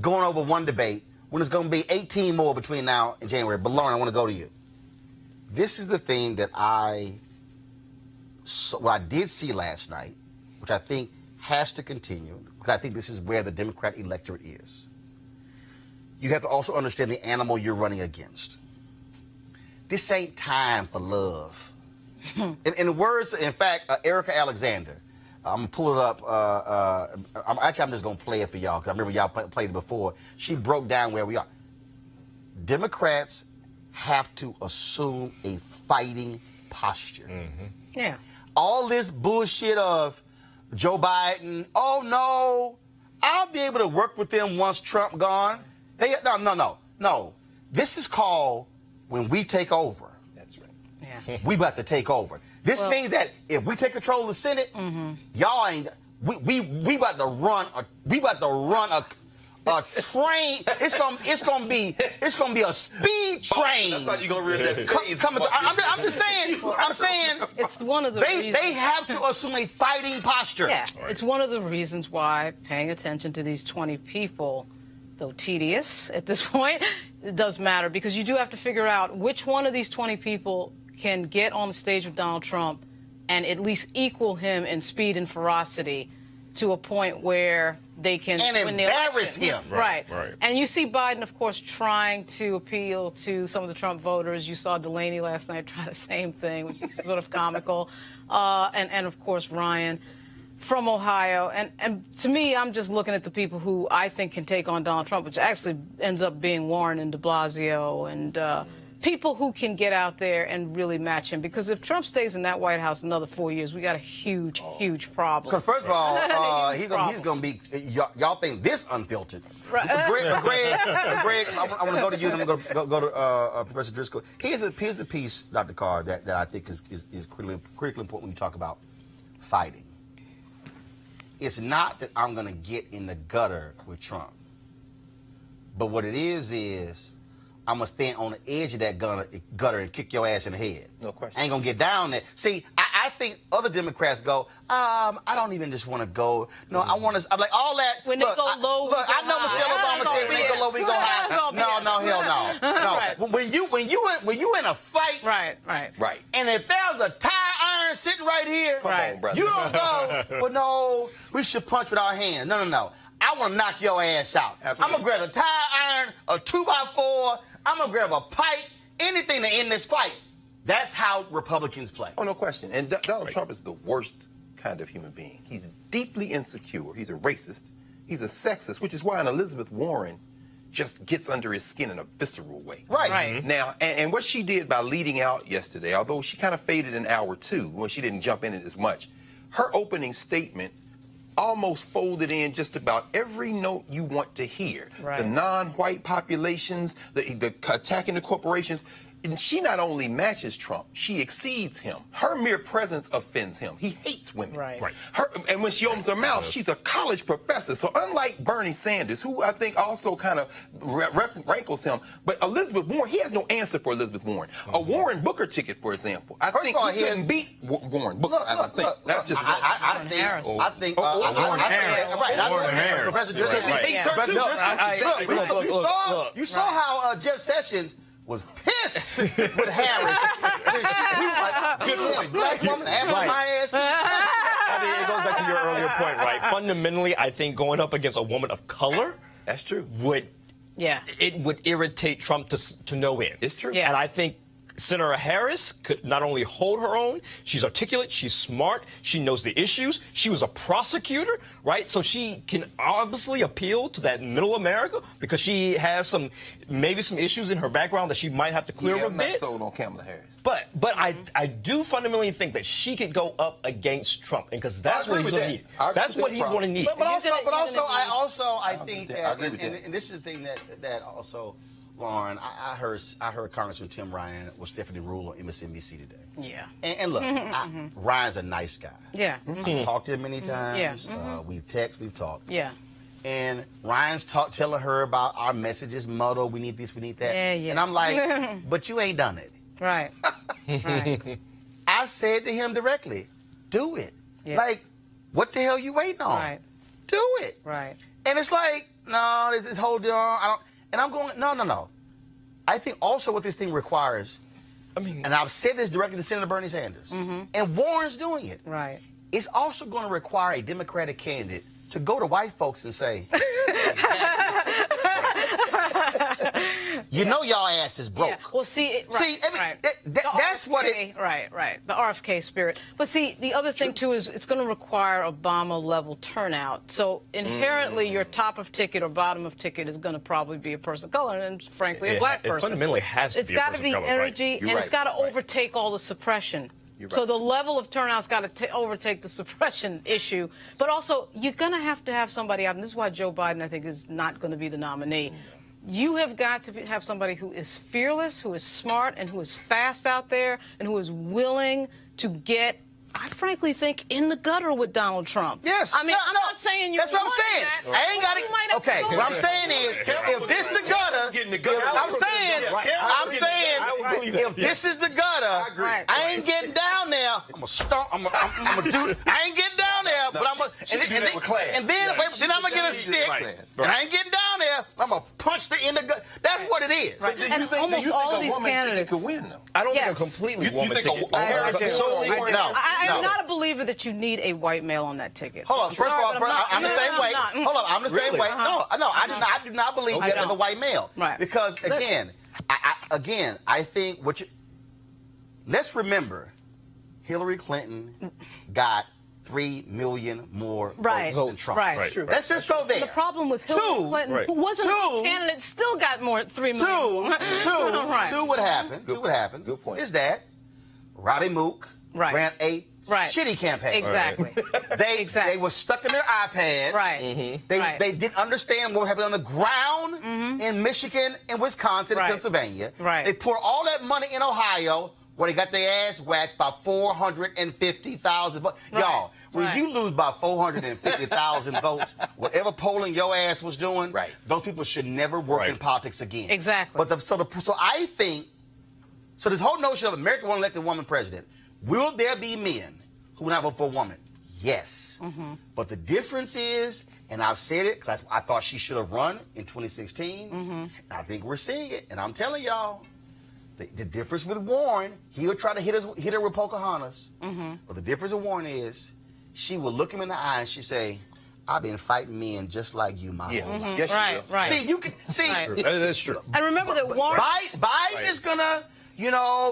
going over one debate when there's going to be 18 more between now and January. But Lauren, I want to go to you. This is the thing that what I did see last night, which I think has to continue, because I think this is where the Democrat electorate is. You have to also understand the animal you're running against. This ain't time for love. In the words, in fact, Erica Alexander, I'm gonna pull it up. I'm just gonna play it for y'all because I remember y'all played it before. She broke down where we are. Democrats have to assume a fighting posture. Yeah. All this bullshit of Joe Biden. Oh no, I'll be able to work with them once Trump gone. No. This is called when we take over. That's right. Yeah. We about to take over. This means that if we take control of the Senate, y'all ain't. We about to run a train. It's gonna be a speed train. I thought you gonna read that stage. I'm just saying. It's one of the reasons. They have to assume a fighting posture. Yeah, it's one of the reasons why paying attention to these 20 people, though tedious at this point, it does matter because you do have to figure out which one of these 20 people can get on the stage with Donald Trump and at least equal him in speed and ferocity to a point where they can win the embarrass election. him. Right. And you see Biden, of course, trying to appeal to some of the Trump voters. You saw Delaney last night try the same thing, which is sort of comical. And of course, Ryan from Ohio. And to me, I'm just looking at the people who I think can take on Donald Trump, which actually ends up being Warren and de Blasio and people who can get out there and really match him. Because if Trump stays in that White House another 4 years, we got a huge problem. Because first of all, he's gonna be. Y'all think this unfiltered? Right. Greg, I want to go to you. And I'm gonna go to Professor Driscoll. Here's the piece, Dr. Carr, that I think is critically important when you talk about fighting. It's not that I'm gonna get in the gutter with Trump, but what it is I'm going to stand on the edge of that gutter and kick your ass in the head. No question. I ain't going to get down there. See, I think other Democrats go, I don't even just want to go. No, I want to, I'm like, all that. When they go low, look, I know Michelle Obama said when they go low, we go high. No, hell no. When you in a fight. Right. And if there's a tire iron sitting right here, Come on, brother. you don't go, well, no, we should punch with our hands. No. I want to knock your ass out. Absolutely. I'm going to grab a tire iron, a 2x4. I'm going to grab a pipe, anything to end this fight. That's how Republicans play. Oh, no question. And Donald Trump is the worst kind of human being. He's deeply insecure. He's a racist. He's a sexist, which is why an Elizabeth Warren just gets under his skin in a visceral way. Right. Now, and what she did by leading out yesterday, although she kind of faded in hour two when she didn't jump in it as much, her opening statement almost folded in just about every note you want to hear. Right. The non-white populations, the attacking the corporations. And she not only matches Trump, she exceeds him. Her mere presence offends him. He hates women. Right. And when she opens her mouth, she's a college professor. So unlike Bernie Sanders, who I think also kind of rankles him, but Elizabeth Warren, he has no answer for Elizabeth Warren. A Warren Booker ticket, for example. I think he couldn't beat Warren Booker. I think that's just Warren Harris. Warren Harris. Professor Driscoll. You saw how Jeff Sessions was pissed with Harris. He was like, good point. Black woman asking my ass. I mean, it goes back to your earlier point, right? Fundamentally, I think going up against a woman of color, that's true, would irritate Trump to no end. It's true. And I think Senator Harris could not only hold her own, she's articulate, she's smart, she knows the issues, she was a prosecutor, right? So she can obviously appeal to that middle America because she has maybe some issues in her background that she might have to clear up a bit. I'm not sold on Kamala Harris. But I do fundamentally think that she could go up against Trump, because that's what he's going to need. That's what he's going to need. But also, I think that, and this is the thing that also, Lauren, I heard Congressman Tim Ryan was Stephanie Rule on MSNBC today. Yeah. And look, Ryan's a nice guy. Yeah. I've talked to him many times. Yeah. We've texted, we've talked. Yeah. And Ryan's telling her about our messages, muddle, we need this, we need that. Yeah. And I'm like, but you ain't done it. Right. I've said to him directly, do it. Yeah. Like, what the hell you waiting on? Right. Do it. Right. And it's like, no, this whole deal, and I'm going, no. I think also what this thing requires, and I've said this directly to Senator Bernie Sanders, and Warren's doing it. Right. It's also going to require a Democratic candidate to go to white folks and say, You know y'all ass is broke. Yeah. Well, see, That's what it. Right. The RFK spirit. But see, the other thing too is it's going to require Obama-level turnout. So inherently, your top of ticket or bottom of ticket is going to probably be a person of color, and frankly, a black person. It fundamentally has to It's be. got to be energy, and it's got to Right. overtake all the suppression. So the level of turnout's got to overtake the suppression issue. But also, you're going to have somebody out, and this is why Joe Biden, I think, is not going to be the nominee. You have got to have somebody who is fearless, who is smart, and who is fast out there, and who is willing to get, I frankly think, in the gutter with Donald Trump. Yes. I mean, I'm not saying you're That's what I'm saying. I ain't got it. Okay. What I'm saying is, if this the gutter, if this is the gutter, I ain't getting down there. I'm gonna stomp. I'm gonna do. I ain't getting down there, but I'm gonna. And then I'm gonna get a stick. And I ain't getting down there. I'm gonna punch the in the gut. That's what it is. Right. Do you think all a of these woman candidates could win, though? I don't think a completely woman ticket. I'm not a believer that you need a white male on that ticket. Hold on. First of all, I'm the same way. Hold on. I'm the same way. No, I do not believe that as a white male. Right. Because I think let's remember, Hillary Clinton got 3 million more votes than Trump. Right. True. Let's just go there. The problem was Hillary Clinton, who wasn't a candidate, still got more 3 million. Two would happen. Good point. Is that Robbie Mook ran a shitty campaign. Exactly. They were stuck in their iPads. Right. They didn't understand what was happening on the ground in Michigan and Wisconsin and Pennsylvania. Right. They poured all that money in Ohio, where they got their ass waxed by 450,000 votes. Y'all, when you lose by 450,000 votes, whatever polling your ass was doing, those people should never work in politics again. Exactly. But so I think, so this whole notion of America won't elect a woman president, will there be men who will not vote for a woman? Yes. But the difference is, and I've said it because I thought she should have run in 2016, and I think we're seeing it, and I'm telling y'all, the difference with Warren, he'll try to hit her with Pocahontas. But the difference with Warren is, she will look him in the eye and she say, I've been fighting men just like you, my whole life. Yes, right. See, you can see. That's true. And remember that Warren... Biden is gonna,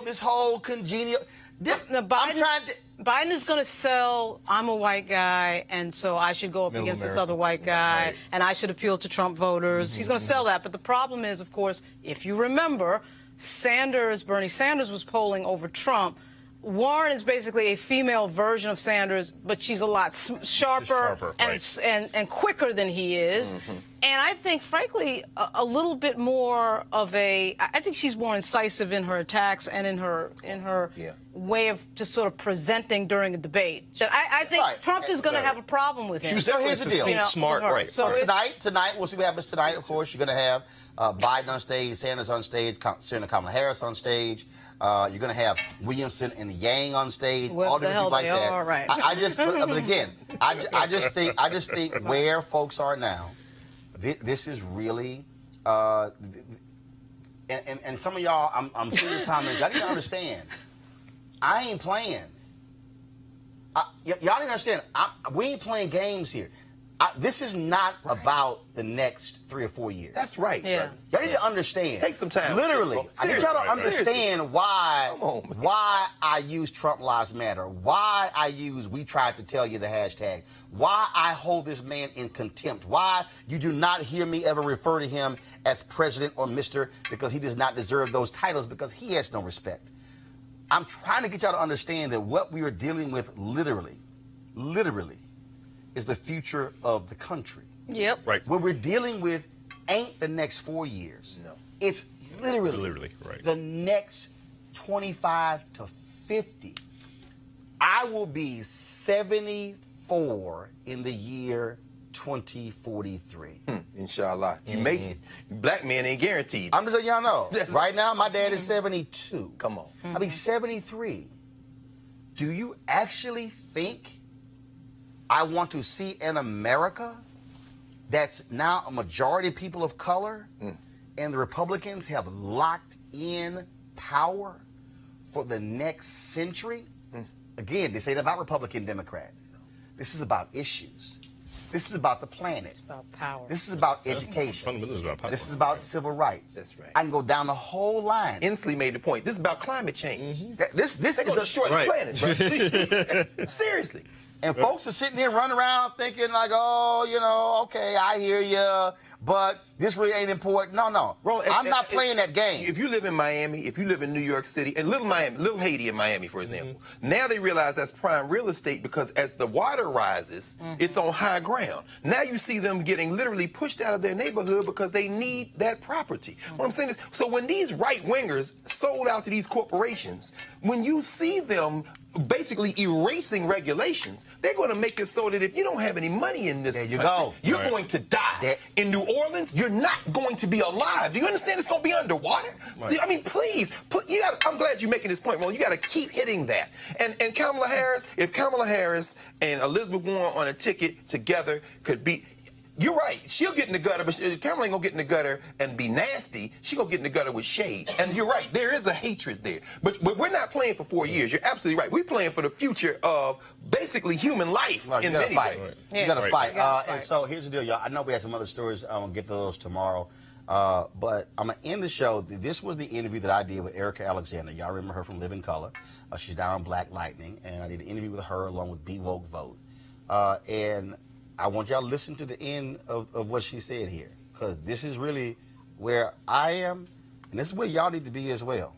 this whole congenial... Biden is going to sell, I'm a white guy, and so I should go up against this other white guy, and I should appeal to Trump voters. He's going to sell that. But the problem is, of course, if you remember, Bernie Sanders was polling over Trump. Warren is basically a female version of Sanders, but she's a lot sharper and quicker than he is. And I think, frankly, a little bit more of I think she's more incisive in her attacks and in her way of just sort of presenting during a debate. That I think Trump is going to have a problem with him. So here's the deal. Smart, So tonight, we'll see what happens tonight. Of course, you're going to have Biden on stage, Sanders on stage, Senator Kamala Harris on stage. You're going to have Williamson and Yang on stage. What all the different hell people like they that. are, right. I just think where folks are now, this is really, and some of y'all, I'm seeing your comments. Y'all need to understand. I ain't playing. Y'all need to understand. We ain't playing games here. This is not about the next 3 or 4 years. That's right. Yeah. Y'all need to understand. Take some time. Literally. I need y'all to understand why I use Trump Lives Matter, why I use We Tried to Tell You the hashtag, why I hold this man in contempt, why you do not hear me ever refer to him as president or Mr. because he does not deserve those titles because he has no respect. I'm trying to get y'all to understand that what we are dealing with literally, is the future of the country. Yep. Right. What we're dealing with ain't the next 4 years. No. It's literally the next 25 to 50. I will be 74 in the year 2043. Inshallah. You make it. Black men ain't guaranteed. I'm just letting y'all know. Right now, my dad is 72. Come on. I'll be 73. Do you actually think I want to see an America that's now a majority of people of color and the Republicans have locked in power for the next century? Again, this ain't about Republican, Democrat. This is about issues. This is about the planet. It's about power. This is about education. Fundamentals about power. This is about civil rights. That's right. I can go down the whole line. Inslee made the point. This is about climate change. This They're is going to destroy the planet, bro. Seriously. And folks are sitting here running around thinking like, oh, you know, okay, I hear you, but this really ain't important. No. Roland, I'm not playing that game. If you live in Miami, if you live in New York City, and Little Haiti in Miami, for example, now they realize that's prime real estate because as the water rises, it's on high ground. Now you see them getting literally pushed out of their neighborhood because they need that property. What I'm saying is, so when these right-wingers sold out to these corporations, when you see them basically erasing regulations, they're going to make it so that if you don't have any money in this country, you're going to die. In New Orleans, you're not going to be alive. Do you understand it's going to be underwater? I mean, please, I'm glad you're making this point, Roland. You got to keep hitting that. And Kamala Harris, if Kamala Harris and Elizabeth Warren on a ticket together could be... You're right. She'll get in the gutter, but Kamala ain't gonna get in the gutter and be nasty. She gonna get in the gutter with shade. And you're right. There is a hatred there. But we're not playing for 4 years. You're absolutely right. We're playing for the future of basically human life in many ways. You gotta fight. And so here's the deal, y'all. I know we have some other stories. I'm gonna get to those tomorrow. But I'm gonna end the show. This was the interview that I did with Erica Alexander. Y'all remember her from Living Color. She's down on Black Lightning, and I did an interview with her along with Be Woke Vote. And I want y'all to listen to the end of what she said here, because this is really where I am, and this is where y'all need to be as well.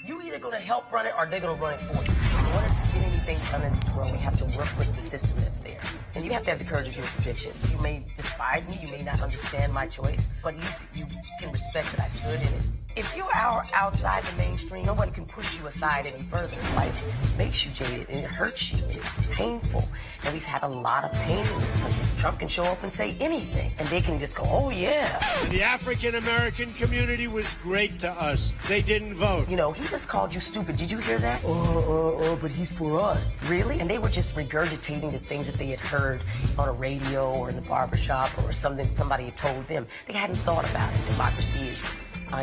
You either going to help run it or they're going to run it for you. In order to get anything done in this world, we have to work with the system that's there. And you have to have the courage of your convictions. You may despise me, you may not understand my choice, but at least you can respect that I stood in it. If you're outside the mainstream, no one can push you aside any further. Life makes you jaded, and it hurts you, and it's painful. And we've had a lot of pain in this country. Trump can show up and say anything, and they can just go, oh, yeah. The African-American community was great to us. They didn't vote. You know, he just called you stupid. Did you hear that? But he's for us. Really? And they were just regurgitating the things that they had heard on a radio or in the barbershop or something somebody had told them. They hadn't thought about it. Democracy is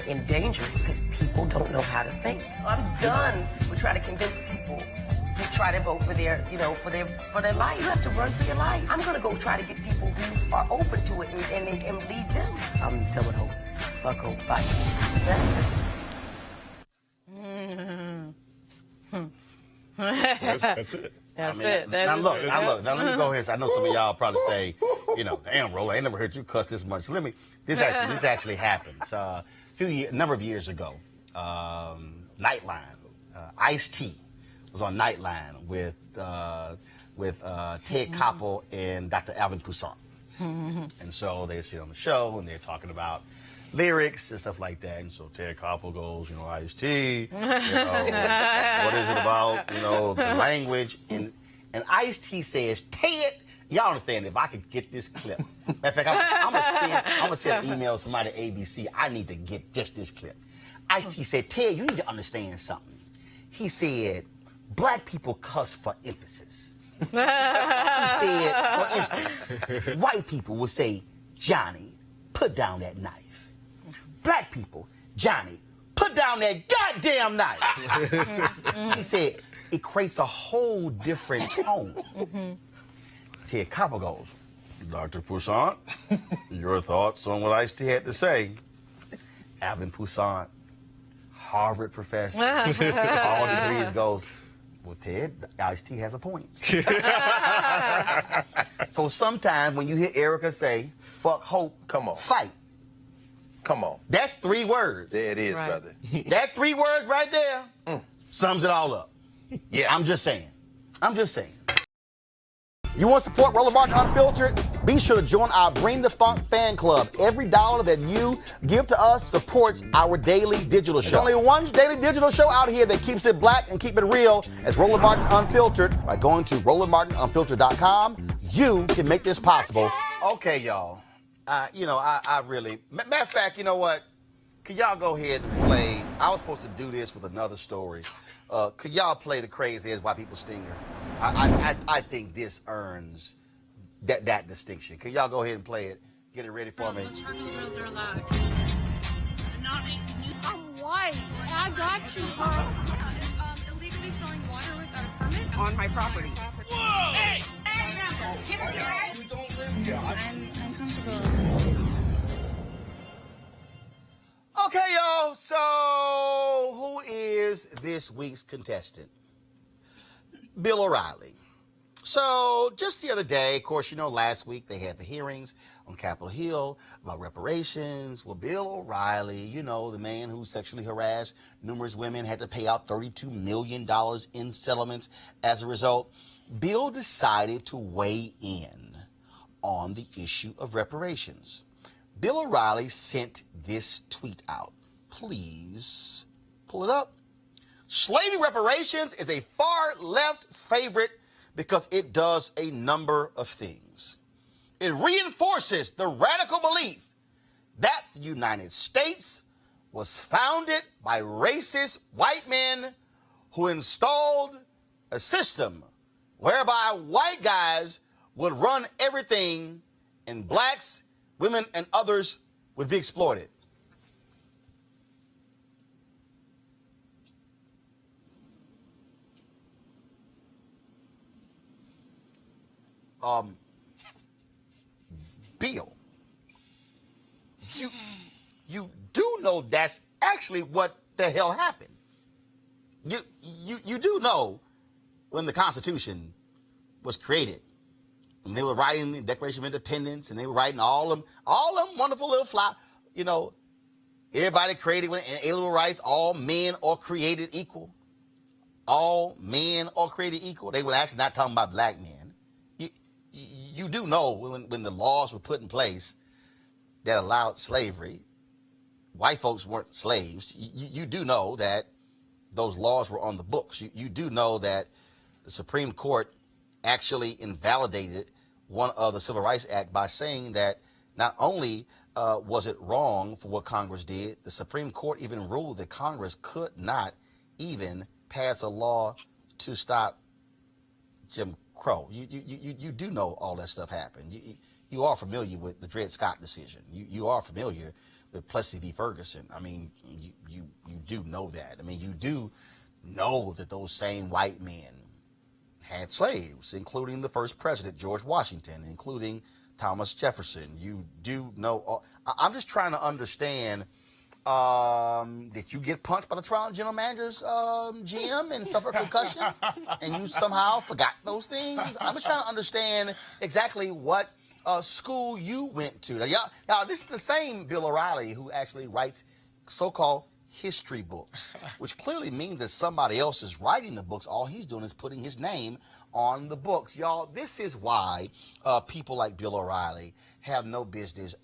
in danger because people don't know how to think. I'm done with trying to convince people to try to vote for their, for their life. You have to run for your life. I'm gonna go try to get people who are open to it and lead them. I'm done with hope. Fuck hope. Bye. That's it. That's it. Now look. Now let me go ahead. I know some of y'all probably say, damn, Roland, I ain't never heard you cuss this much. This actually happened. A number of years ago, Nightline, Ice-T was on Nightline with Ted Koppel and Dr. Alvin Toussaint. And so they sit on the show and they're talking about lyrics and stuff like that. And so Ted Koppel goes, Ice-T, what is it about, the language? And Ice-T says, Ted, y'all understand, if I could get this clip. Matter of fact, I'm going to send an email to somebody at ABC. I need to get just this clip. Ice-T said, Ted, you need to understand something. He said, black people cuss for emphasis. He said, for instance, white people will say, Johnny, put down that knife. Black people, Johnny, put down that goddamn knife. He said, it creates a whole different tone. Ted Koppel goes, Dr. Toussaint, your thoughts on what Ice-T had to say? Alvin Toussaint, Harvard professor, all degrees, goes, well, Ted, Ice-T has a point. So sometimes when you hear Erica say, fuck hope, come on, fight. Come on. That's 3 words. There it is, brother. That 3 words right there sums it all up. Yeah. I'm just saying. You want to support Roland Martin Unfiltered? Be sure to join our Bring the Funk fan club. Every dollar that you give to us supports our daily digital show. There's only one daily digital show out here that keeps it black and keep it real. It's Roland Martin Unfiltered. By going to RolandMartinUnfiltered.com, you can make this possible. Okay, y'all. I really... Matter of fact, you know what? Could y'all go ahead and play... I was supposed to do this with another story. Could y'all play the Crazy As White People Stinger? I think this earns that distinction. Could y'all go ahead and play it? Get it ready for me. No charcoal grills are allowed. I'm white. I got you, huh? Illegally selling water without a permit on my property. Whoa! Hey! Give me your So who is this week's contestant? Bill O'Reilly. So just the other day, of course, last week they had the hearings on Capitol Hill about reparations. Well, Bill O'Reilly, the man who sexually harassed numerous women, had to pay out $32 million in settlements as a result. Bill decided to weigh in on the issue of reparations. Bill O'Reilly sent this tweet out. Please pull it up. Slavery reparations is a far left favorite because it does a number of things. It reinforces the radical belief that the United States was founded by racist white men who installed a system whereby white guys would run everything and blacks, women, and others would be exploited. Bill, you do know that's actually what the hell happened. You do know when the Constitution was created, and they were writing the Declaration of Independence, and they were writing all them wonderful little everybody created with inalienable rights, all men are created equal. All men are created equal. They were actually not talking about black men. You do know when the laws were put in place that allowed slavery, white folks weren't slaves. You do know that those laws were on the books. You do know that the Supreme Court actually invalidated one of the Civil Rights Act by saying that not only was it wrong for what Congress did, the Supreme Court even ruled that Congress could not even pass a law to stop Jim Crow. You do know all that stuff happened. You are familiar with the Dred Scott decision. You are familiar with Plessy v. Ferguson. I mean, you do know that. I mean, you do know that those same white men had slaves, including the first president, George Washington, including Thomas Jefferson. You do know. I'm just trying to understand. Did you get punched by the Toronto General Manager's GM and suffer concussion, and you somehow forgot those things? I'm just trying to understand exactly what school you went to. Now, y'all, this is the same Bill O'Reilly who actually writes so-called history books, which clearly means that somebody else is writing the books. All he's doing is putting his name on the books. Y'all, this is why people like Bill O'Reilly have no business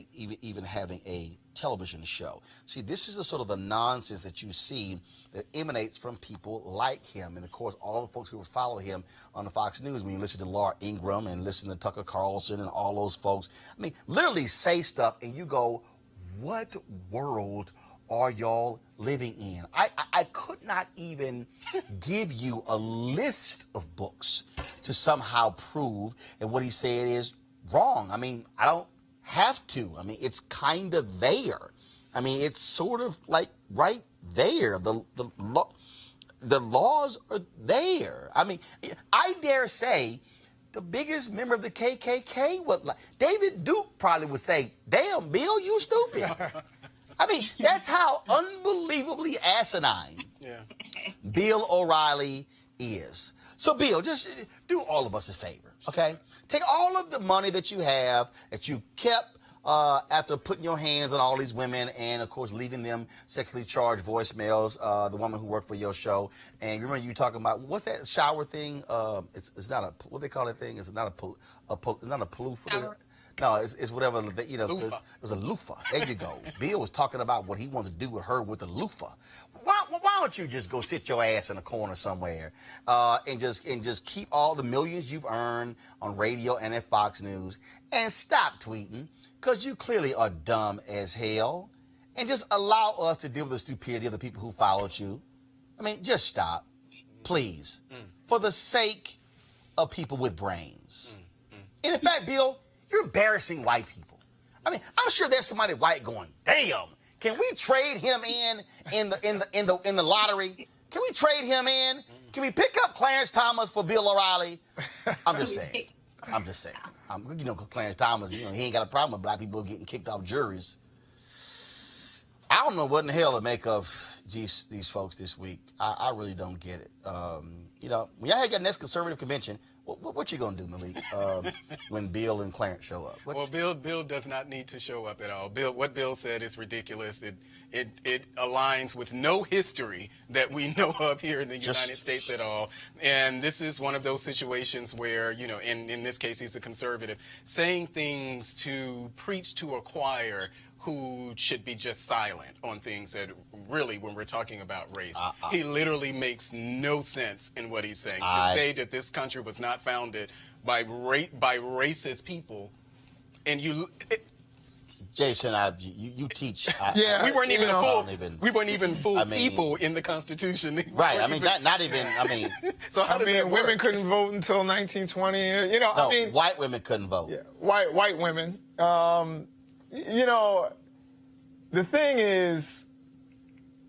even having a television show. See, this is the sort of the nonsense that you see that emanates from people like him. And of course, all the folks who follow him on the Fox News, when you listen to Laura Ingraham and listen to Tucker Carlson and all those folks, I mean, literally say stuff and you go, what world are y'all living in? I could not even give you a list of books to somehow prove that what he said is wrong. I mean, I don't have to. I mean, it's kind of there. I mean, it's sort of like right there. The laws are there. I mean, I dare say the biggest member of the KKK would like, David Duke probably would say, damn, Bill, you stupid. I mean, that's how unbelievably asinine Bill O'Reilly is. So, Bill, just do all of us a favor, okay? Take all of the money that you have, that you kept after putting your hands on all these women and, of course, leaving them sexually charged voicemails, the woman who worked for your show. And remember you talking about, what's that shower thing? It's not a, what they call that thing? It's not a polluter. No, it's whatever, it was a loofah. There you go. Bill was talking about what he wanted to do with her with the loofah. Why don't you just go sit your ass in a corner somewhere and just keep all the millions you've earned on radio and at Fox News and stop tweeting, because you clearly are dumb as hell, and just allow us to deal with the stupidity of the people who followed you. I mean, just stop, please, for the sake of people with brains. And in fact, Bill, you're embarrassing white people. I mean, I'm sure there's somebody white going, damn, can we trade him in the lottery? Can we trade him in? Can we pick up Clarence Thomas for Bill O'Reilly? I'm just saying. Clarence Thomas, he ain't got a problem with black people getting kicked off juries. I don't know what in the hell to make of these folks this week. I really don't get it. You know, when y'all got next conservative convention, what you gonna do, Malik? When Bill and Clarence show up? Well, Bill does not need to show up at all. What Bill said is ridiculous. It aligns with no history that we know of here in the United States at all. And this is one of those situations where, you know, in this case, he's a conservative, saying things to preach to a choir who should be just silent on things that really, when we're talking about race, he literally makes no sense in what he's saying. To say that this country was not founded by racist people, and Jason, you teach. We weren't even full people in the Constitution. Right. I mean, not even. I mean, so how does that work? Women couldn't vote until 1920. You know, no, I mean, white women couldn't vote. Yeah, white women. You know, the thing is,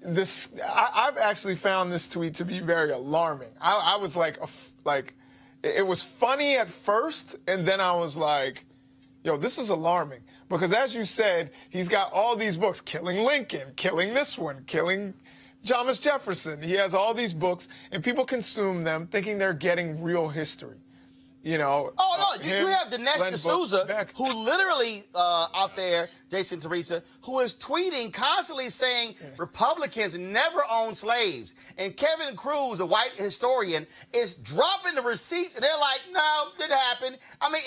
I've actually found this tweet to be very alarming. I was like, it was funny at first, and then I was like, yo, this is alarming. Because as you said, he's got all these books, Killing Lincoln, killing this one, killing Thomas Jefferson. He has all these books, and people consume them thinking they're getting real history. You know. Oh, no, you have Dinesh D'Souza, who literally out there, Jason, Teresa, who is tweeting constantly saying Republicans never owned slaves. And Kevin Cruz, a white historian, is dropping the receipts, and they're like, no, didn't happen. I mean,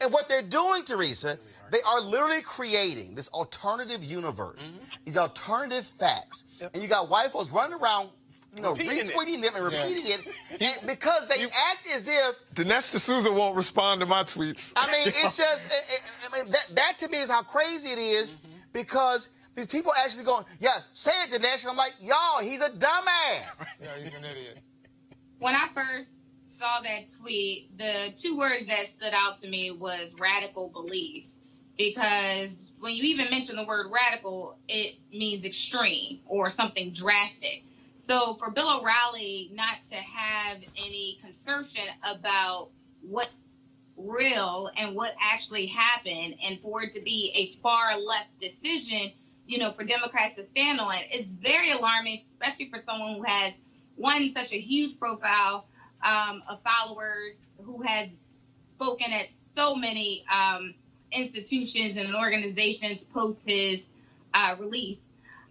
and what they're doing, Teresa, they are literally creating this alternative universe, these alternative facts. And you got white folks running around, you know, retweeting them and repeating it, and because they act as if Dinesh D'Souza won't respond to my tweets. I mean, it's just I mean, that to me is how crazy it is, because these people actually going, yeah, say it, Dinesh. And I'm like, y'all, he's a dumbass. Yeah, he's an idiot. When I first saw that tweet, the two words that stood out to me was radical belief. Because when you even mention the word radical, it means extreme or something drastic. So for Bill O'Reilly not to have any conception about what's real and what actually happened, and for it to be a far left decision, you know, for Democrats to stand on, is very alarming, especially for someone who has, one, such a huge profile of followers, who has spoken at so many institutions and organizations post his release.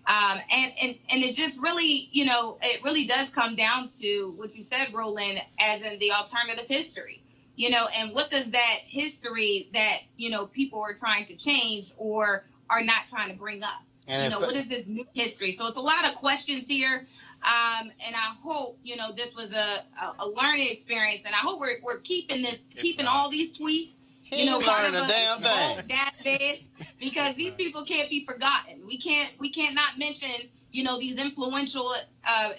And it just really, you know, it really does come down to what you said, Roland, as in the alternative history, you know, and what does that history that, you know, people are trying to change or are not trying to bring up? And you know, what is this new history? So it's a lot of questions here. And I hope, you know, this was a learning experience, and I hope we're keeping all these tweets. You know, learning a damn thing. Because these people can't be forgotten. We can't not mention, you know, these influential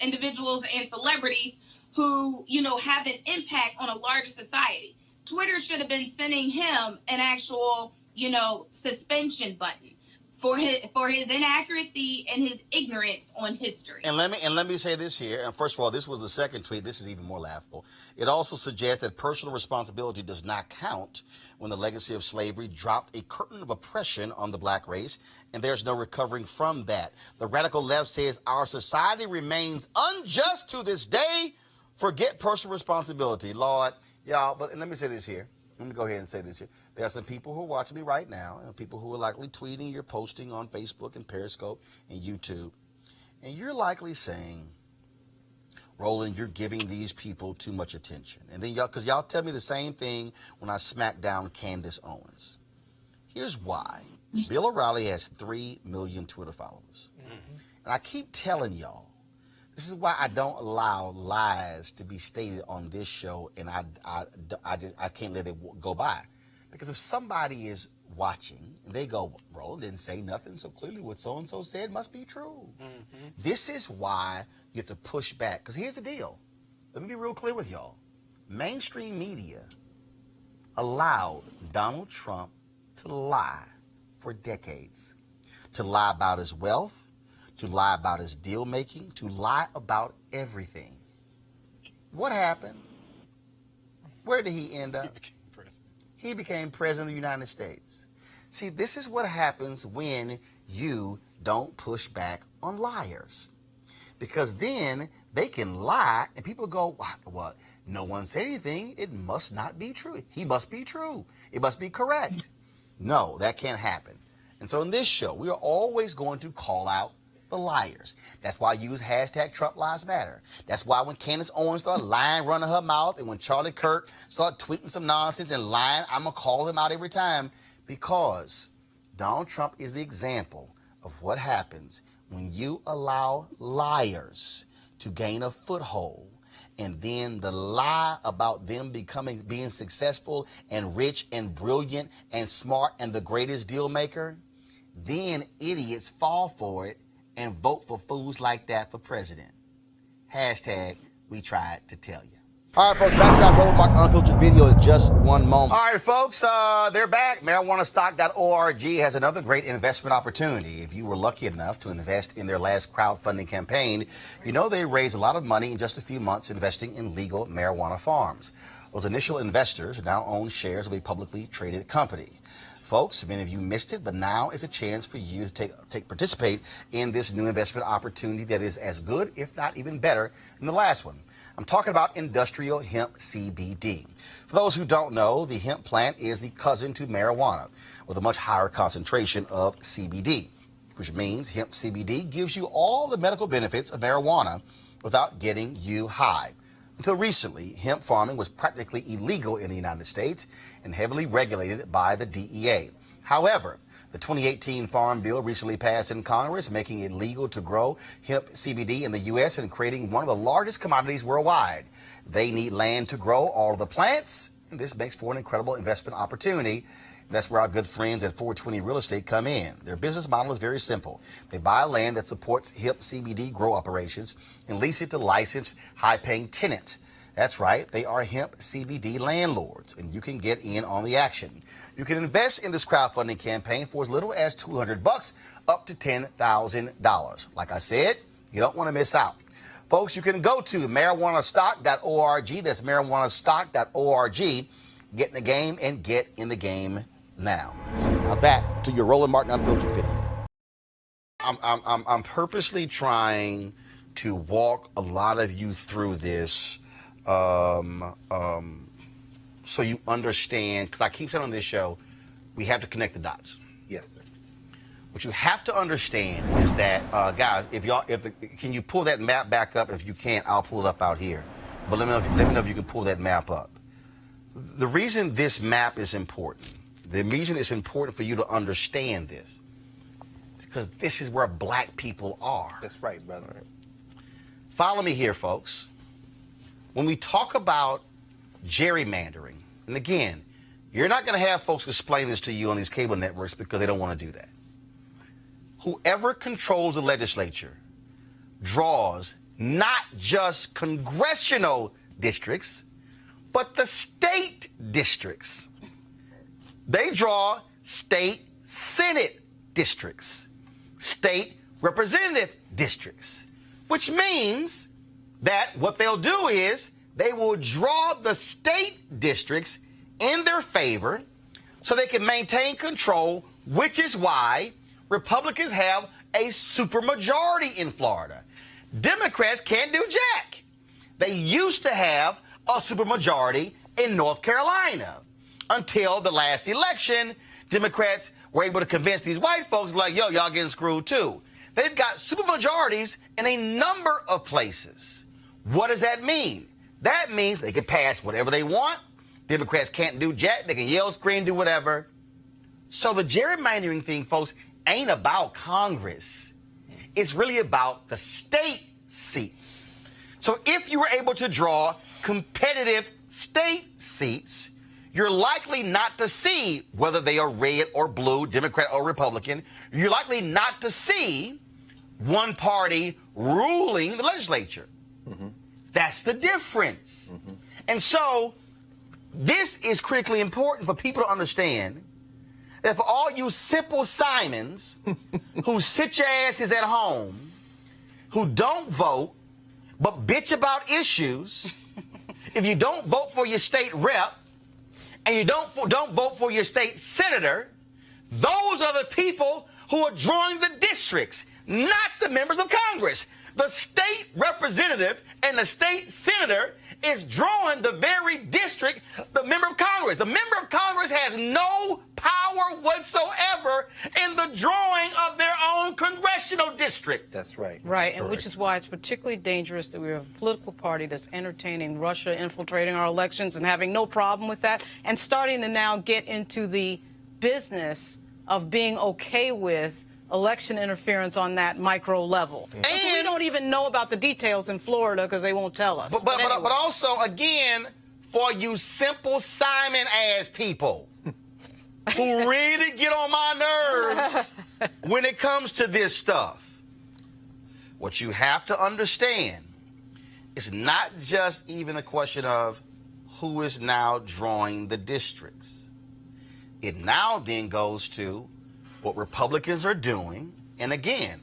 individuals and celebrities who, you know, have an impact on a larger society. Twitter should have been sending him an actual, you know, suspension button for his inaccuracy and his ignorance on history. And let me say this here. And first of all, this was the second tweet. This is even more laughable. It also suggests that personal responsibility does not count when the legacy of slavery dropped a curtain of oppression on the black race, and there's no recovering from that. The radical left says our society remains unjust to this day. Forget personal responsibility, Lord, y'all. But let me say this here. Let me go ahead and say this here. There are some people who are watching me right now, and people who are likely tweeting, you're posting on Facebook and Periscope and YouTube, and you're likely saying, Roland, you're giving these people too much attention. And then because y'all tell me the same thing when I smack down Candace Owens. Here's why. Bill O'Reilly has 3 million Twitter followers. And I keep telling y'all, this is why I don't allow lies to be stated on this show, and I can't let it go by. Because if somebody is watching and they go, Roland didn't say nothing, so clearly what so-and-so said must be true. This is why you have to push back. Because here's the deal. Let me be real clear with y'all. Mainstream media allowed Donald Trump to lie for decades. To lie about his wealth, to lie about his deal making, to lie about everything. What happened? Where did he end up? He became president of the United States. See, this is what happens when you don't push back on liars. Because then they can lie and people go, well, no one said anything. It must not be true. He must be true. It must be correct. No, that can't happen. And so in this show, we are always going to call out the liars. That's why I use hashtag Trump Lives Matter. That's why when Candace Owens started lying, running her mouth, and when Charlie Kirk started tweeting some nonsense and lying, I'm going to call him out every time, because Donald Trump is the example of what happens when you allow liars to gain a foothold, and then the lie about them being successful and rich and brilliant and smart and the greatest deal maker, then idiots fall for it and vote for fools like that for president. Hashtag we tried to tell you. All right, folks, back to that Roland Unfiltered video in just one moment. All right, folks, they're back. MarijuanaStock.org has another great investment opportunity. If you were lucky enough to invest in their last crowdfunding campaign, you know they raised a lot of money in just a few months investing in legal marijuana farms. Those initial investors now own shares of a publicly traded company. Folks, many of you missed it, but now is a chance for you to participate in this new investment opportunity that is as good, if not even better, than the last one. I'm talking about industrial hemp CBD. For those who don't know, the hemp plant is the cousin to marijuana with a much higher concentration of CBD, which means hemp CBD gives you all the medical benefits of marijuana without getting you high. Until recently, hemp farming was practically illegal in the United States and heavily regulated by the DEA. However, the 2018 Farm Bill recently passed in Congress, making it legal to grow hemp CBD in the U.S. and creating one of the largest commodities worldwide. They need land to grow all of the plants, and this makes for an incredible investment opportunity. That's where our good friends at 420 Real Estate come in. Their business model is very simple. They buy land that supports hemp CBD grow operations and lease it to licensed, high-paying tenants. That's right, they are hemp CBD landlords, and you can get in on the action. You can invest in this crowdfunding campaign for as little as $200 up to $10,000. Like I said, you don't want to miss out. Folks, you can go to marijuanastock.org. That's marijuanastock.org. Get in the game and get in the game now. Now back to your Roland Martin Unfiltered video. I'm purposely trying to walk a lot of you through this so you understand, because I keep saying on this show, we have to connect the dots. Yes, sir. What you have to understand is that, guys, can you pull that map back up? If you can't, I'll pull it up out here. But let me know if you can pull that map up. The reason this map is important, the reason it's important for you to understand this, because this is where black people are. That's right, brother. Follow me here, folks. When we talk about gerrymandering, and again, you're not going to have folks explain this to you on these cable networks because they don't want to do that. Whoever controls the legislature draws not just congressional districts, but the state districts. They draw state Senate districts, state representative districts, which means that what they'll do is they will draw the state districts in their favor so they can maintain control, which is why Republicans have a supermajority in Florida. Democrats can't do jack. They used to have a supermajority in North Carolina. Until the last election, Democrats were able to convince these white folks like, yo, y'all getting screwed too. They've got supermajorities in a number of places. What does that mean? That means they can pass whatever they want. Democrats can't do jack. They can yell, scream, do whatever. So the gerrymandering thing, folks, ain't about Congress. It's really about the state seats. So if you were able to draw competitive state seats, you're likely not to see whether they are red or blue, Democrat or Republican. You're likely not to see one party ruling the legislature. Mm-hmm. That's the difference. Mm-hmm. And so this is critically important for people to understand that for all you Simple Simons who sit your asses at home, who don't vote, but bitch about issues, if you don't vote for your state rep, and you don't vote for your state senator, those are the people who are drawing the districts, not the members of Congress. The state representative and the state senator is drawing the very district, the member of Congress. The member of Congress has no power whatsoever in the drawing of their own congressional district. That's right. Right, and which is why it's particularly dangerous that we have a political party that's entertaining Russia infiltrating our elections and having no problem with that, and starting to now get into the business of being okay with election interference on that micro level. And we don't even know about the details in Florida because they won't tell us. But also, again, for you Simple Simon ass people who really get on my nerves when it comes to this stuff, what you have to understand is not just even a question of who is now drawing the districts. It now then goes to what Republicans are doing. And again,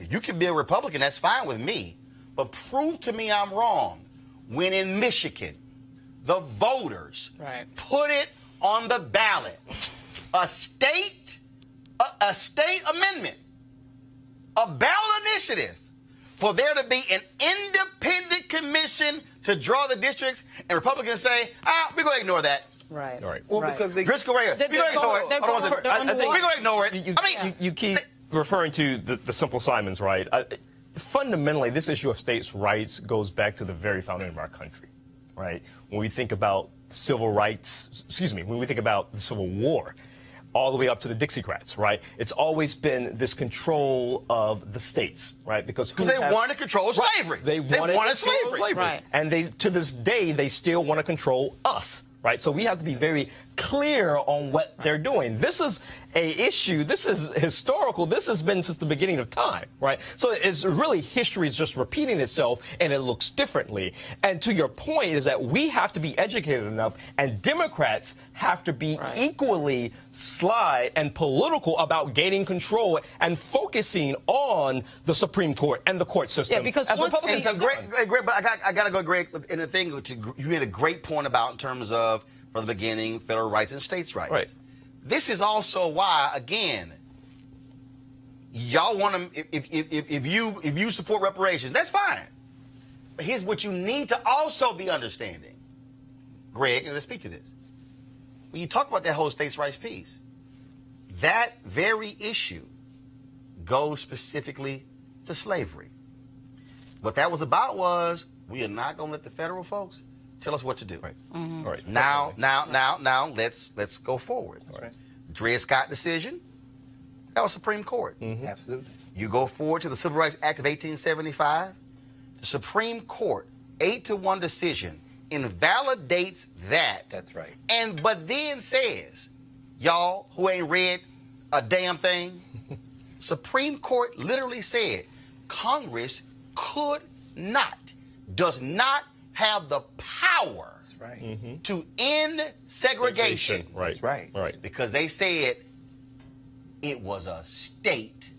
if you can be a Republican, that's fine with me. But prove to me I'm wrong when in Michigan, the voters put it on the ballot. A state amendment, a ballot initiative for there to be an independent commission to draw the districts, and Republicans say, we're going to ignore that. Right. All right. Well, because they... Driscoll right here. We're going to ignore it. I think we're going to ignore it. You keep referring to the Simple Simons, right? Fundamentally, this issue of states' rights goes back to the very founding of our country, right? When we think about civil rights, when we think about the Civil War, all the way up to the Dixiecrats, right? It's always been this control of the states, right? Because they want to control slavery. They wanted slavery. Right. And to this day, they still want to control us. Right, so we have to be very clear on what they're doing. This is a issue. This is historical. This has been since the beginning of time, right? So it's really history is just repeating itself, and it looks differently. And to your point is that we have to be educated enough, and Democrats have to be equally sly and political about gaining control and focusing on the Supreme Court and the court system. Yeah, because as Republicans, great, but I got to go, Greg, in the thing you made a great point about in terms of, from the beginning, federal rights and states' rights. Right. This is also why, again, y'all want to, if you support reparations, that's fine. But here's what you need to also be understanding, Greg, and let's speak to this. When you talk about that whole states' rights piece, that very issue goes specifically to slavery. What that was about was, we are not going to let the federal folks tell us what to do. Right. Mm-hmm. All right. Now, let's go forward. That's right. Dred Scott decision, that was Supreme Court. Mm-hmm. Absolutely. You go forward to the Civil Rights Act of 1875, the Supreme Court, 8-1 decision, invalidates that. That's right. But then says, y'all who ain't read a damn thing, Supreme Court literally said, Congress does not have the power to end segregation. Right. That's right. Right. Because they said it was a state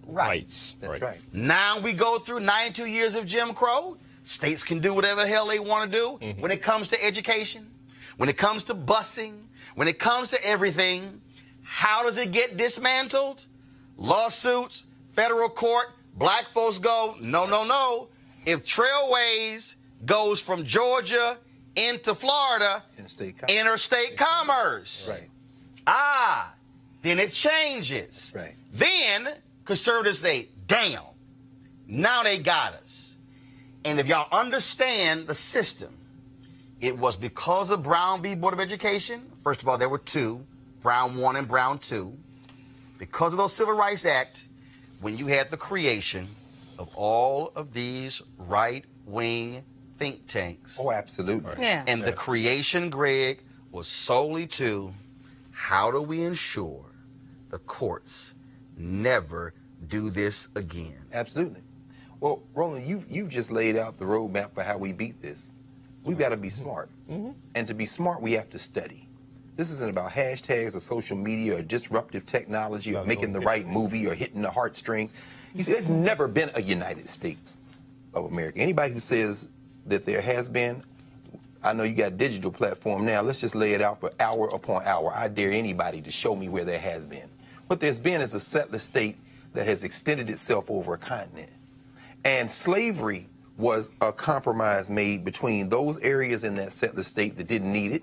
right. That's right. Now we go through 92 years of Jim Crow. States can do whatever the hell they want to do when it comes to education, when it comes to busing, when it comes to everything. How does it get dismantled? Lawsuits, federal court, black folks go, no. If Trailways goes from Georgia into Florida, interstate commerce. Right. Then it changes. Right. Then conservatives say, damn, now they got us. And if y'all understand the system, it was because of Brown v. Board of Education. First of all, there were two, Brown 1 and Brown 2. Because of those Civil Rights Act, when you had the creation of all of these right-wing think tanks. Oh, absolutely. Yeah. And the creation, Greg, was solely to how do we ensure the courts never do this again? Absolutely. Well, Roland, you've just laid out the roadmap for how we beat this. We've got to be smart. And to be smart, we have to study. This isn't about hashtags or social media or disruptive technology or making the right movie or hitting the heartstrings. You see, there's never been a United States of America. Anybody who says that there has been, I know you got a digital platform now. Let's just lay it out for hour upon hour. I dare anybody to show me where there has been. What there's been is a settler state that has extended itself over a continent. And slavery was a compromise made between those areas in that settler state that didn't need it,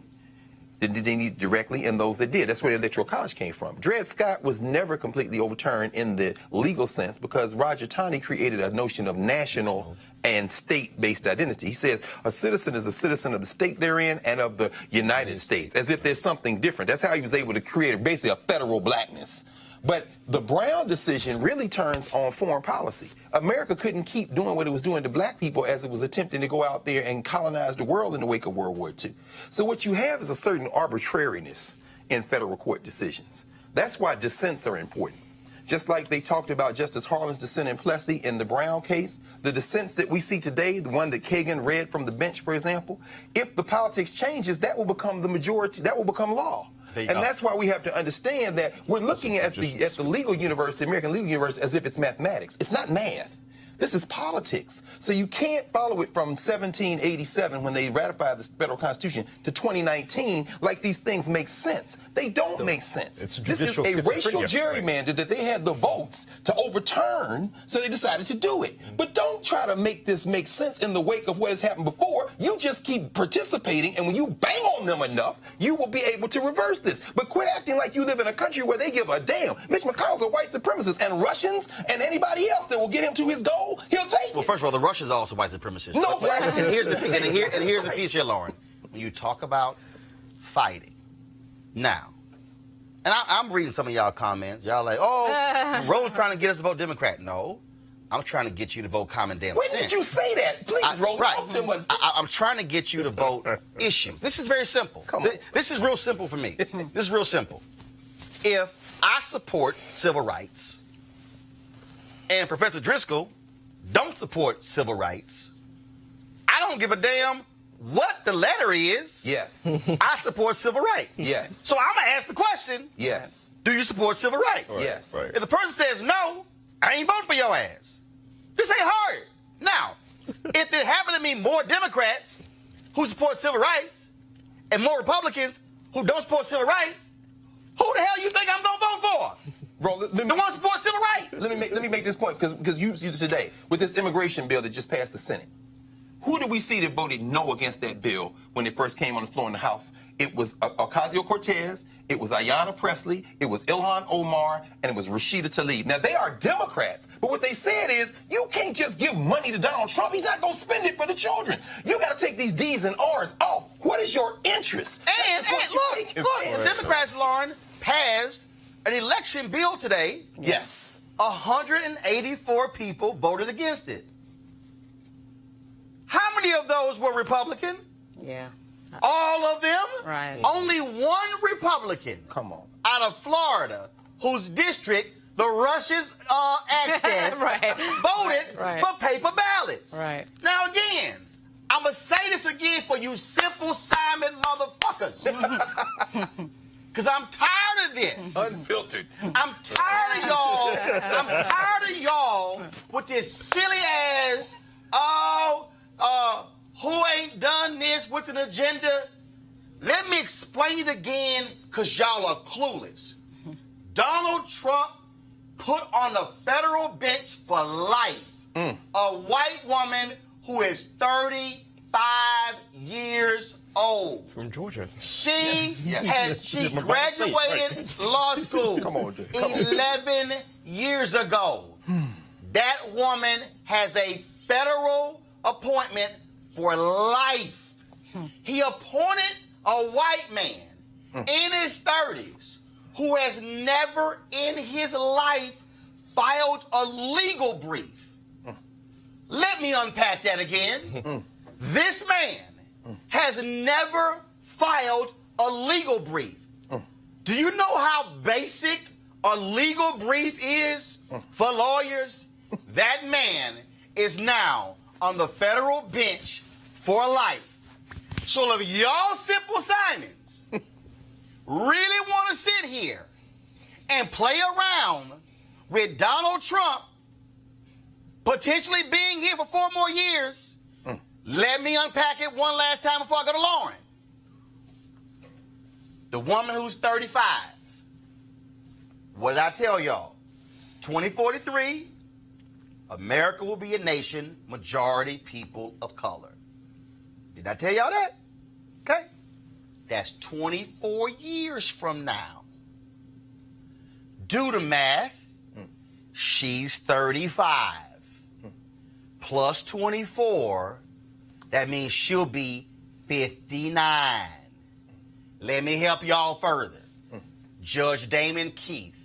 that didn't need it directly, and those that did. That's where the Electoral College came from. Dred Scott was never completely overturned in the legal sense because Roger Taney created a notion of national and state-based identity. He says a citizen is a citizen of the state they're in and of the United States, as if there's something different. That's how he was able to create basically a federal blackness. But the Brown decision really turns on foreign policy. America couldn't keep doing what it was doing to black people as it was attempting to go out there and colonize the world in the wake of World War II. So what you have is a certain arbitrariness in federal court decisions. That's why dissents are important. Just like they talked about Justice Harlan's dissent in Plessy in the Brown case, the dissents that we see today, the one that Kagan read from the bench, for example, if the politics changes, that will become the majority, that will become law. And that's why we have to understand that we're looking at the legal universe, the American legal universe, as if it's mathematics. It's not math. This is politics. So you can't follow it from 1787 when they ratified the federal constitution to 2019 like these things make sense. They don't make sense. This is a racial gerrymander that they had the votes to overturn, so they decided to do it. But don't try to make this make sense in the wake of what has happened before. You just keep participating, and when you bang on them enough, you will be able to reverse this. But quit acting like you live in a country where they give a damn. Mitch McConnell's a white supremacist, and Russians and anybody else that will get him to his goal, he'll take it. Well, first of all, the Russians are also white supremacists. No question. And here's the piece here, Lauren. When you talk about fighting, now, and I'm reading some of y'all comments. Y'all like, oh, Roland's trying to get us to vote Democrat. No, I'm trying to get you to vote common damn sense. When did you say that? Please, Roland. Right. I'm trying to get you to vote issues. This is very simple. This is real simple for me. This is real simple. If I support civil rights and Professor Driscoll don't support civil rights, I don't give a damn what the letter is. Yes. I support civil rights. Yes. So I'm going to ask the question. Yes. Do you support civil rights? Right. Yes. Right. If the person says no, I ain't voting for your ass. This ain't hard. Now, if there happen to be more Democrats who support civil rights and more Republicans who don't support civil rights, who the hell you think I'm going to vote for? Bro, the one support civil rights. Let me make this point because you today with this immigration bill that just passed the Senate. Who did we see that voted no against that bill when it first came on the floor in the House? It was Ocasio-Cortez, it was Ayanna Pressley, it was Ilhan Omar, and it was Rashida Tlaib. Now, they are Democrats, but what they said is you can't just give money to Donald Trump. He's not going to spend it for the children. You got to take these D's and R's off. What is your interest? And look, the Democrats, Lauren, passed an election bill today. Yes. 184 people voted against it. How many of those were Republican? Yeah. All of them? Right. Only one Republican. Come on. Out of Florida, whose district the Russians access voted for paper ballots. Right. Now again, I'm going to say this again for you Simple Simon motherfuckers. Because I'm tired of this. Unfiltered. I'm tired of y'all. I'm tired of y'all with this silly ass, who ain't done this with an agenda. Let me explain it again because y'all are clueless. Donald Trump put on the federal bench for life a white woman who is 35 years old. From Georgia. She graduated law school 11 years ago. That woman has a federal appointment for life. He appointed a white man in his 30s who has never in his life filed a legal brief. Let me unpack that again. This man has never filed a legal brief. Do you know how basic a legal brief is for lawyers? That man is now on the federal bench for life. So if y'all Simple Simons really want to sit here and play around with Donald Trump potentially being here for 4 more years, let me unpack it one last time before I go to Lauren. The woman who's 35 What did I tell y'all? 2043, America will be a nation, majority people of color. Did I tell y'all that? Okay. That's 24 years from now. Do the math. She's 35. Plus 24, that means she'll be 59. Let me help y'all further. Judge Damon Keith,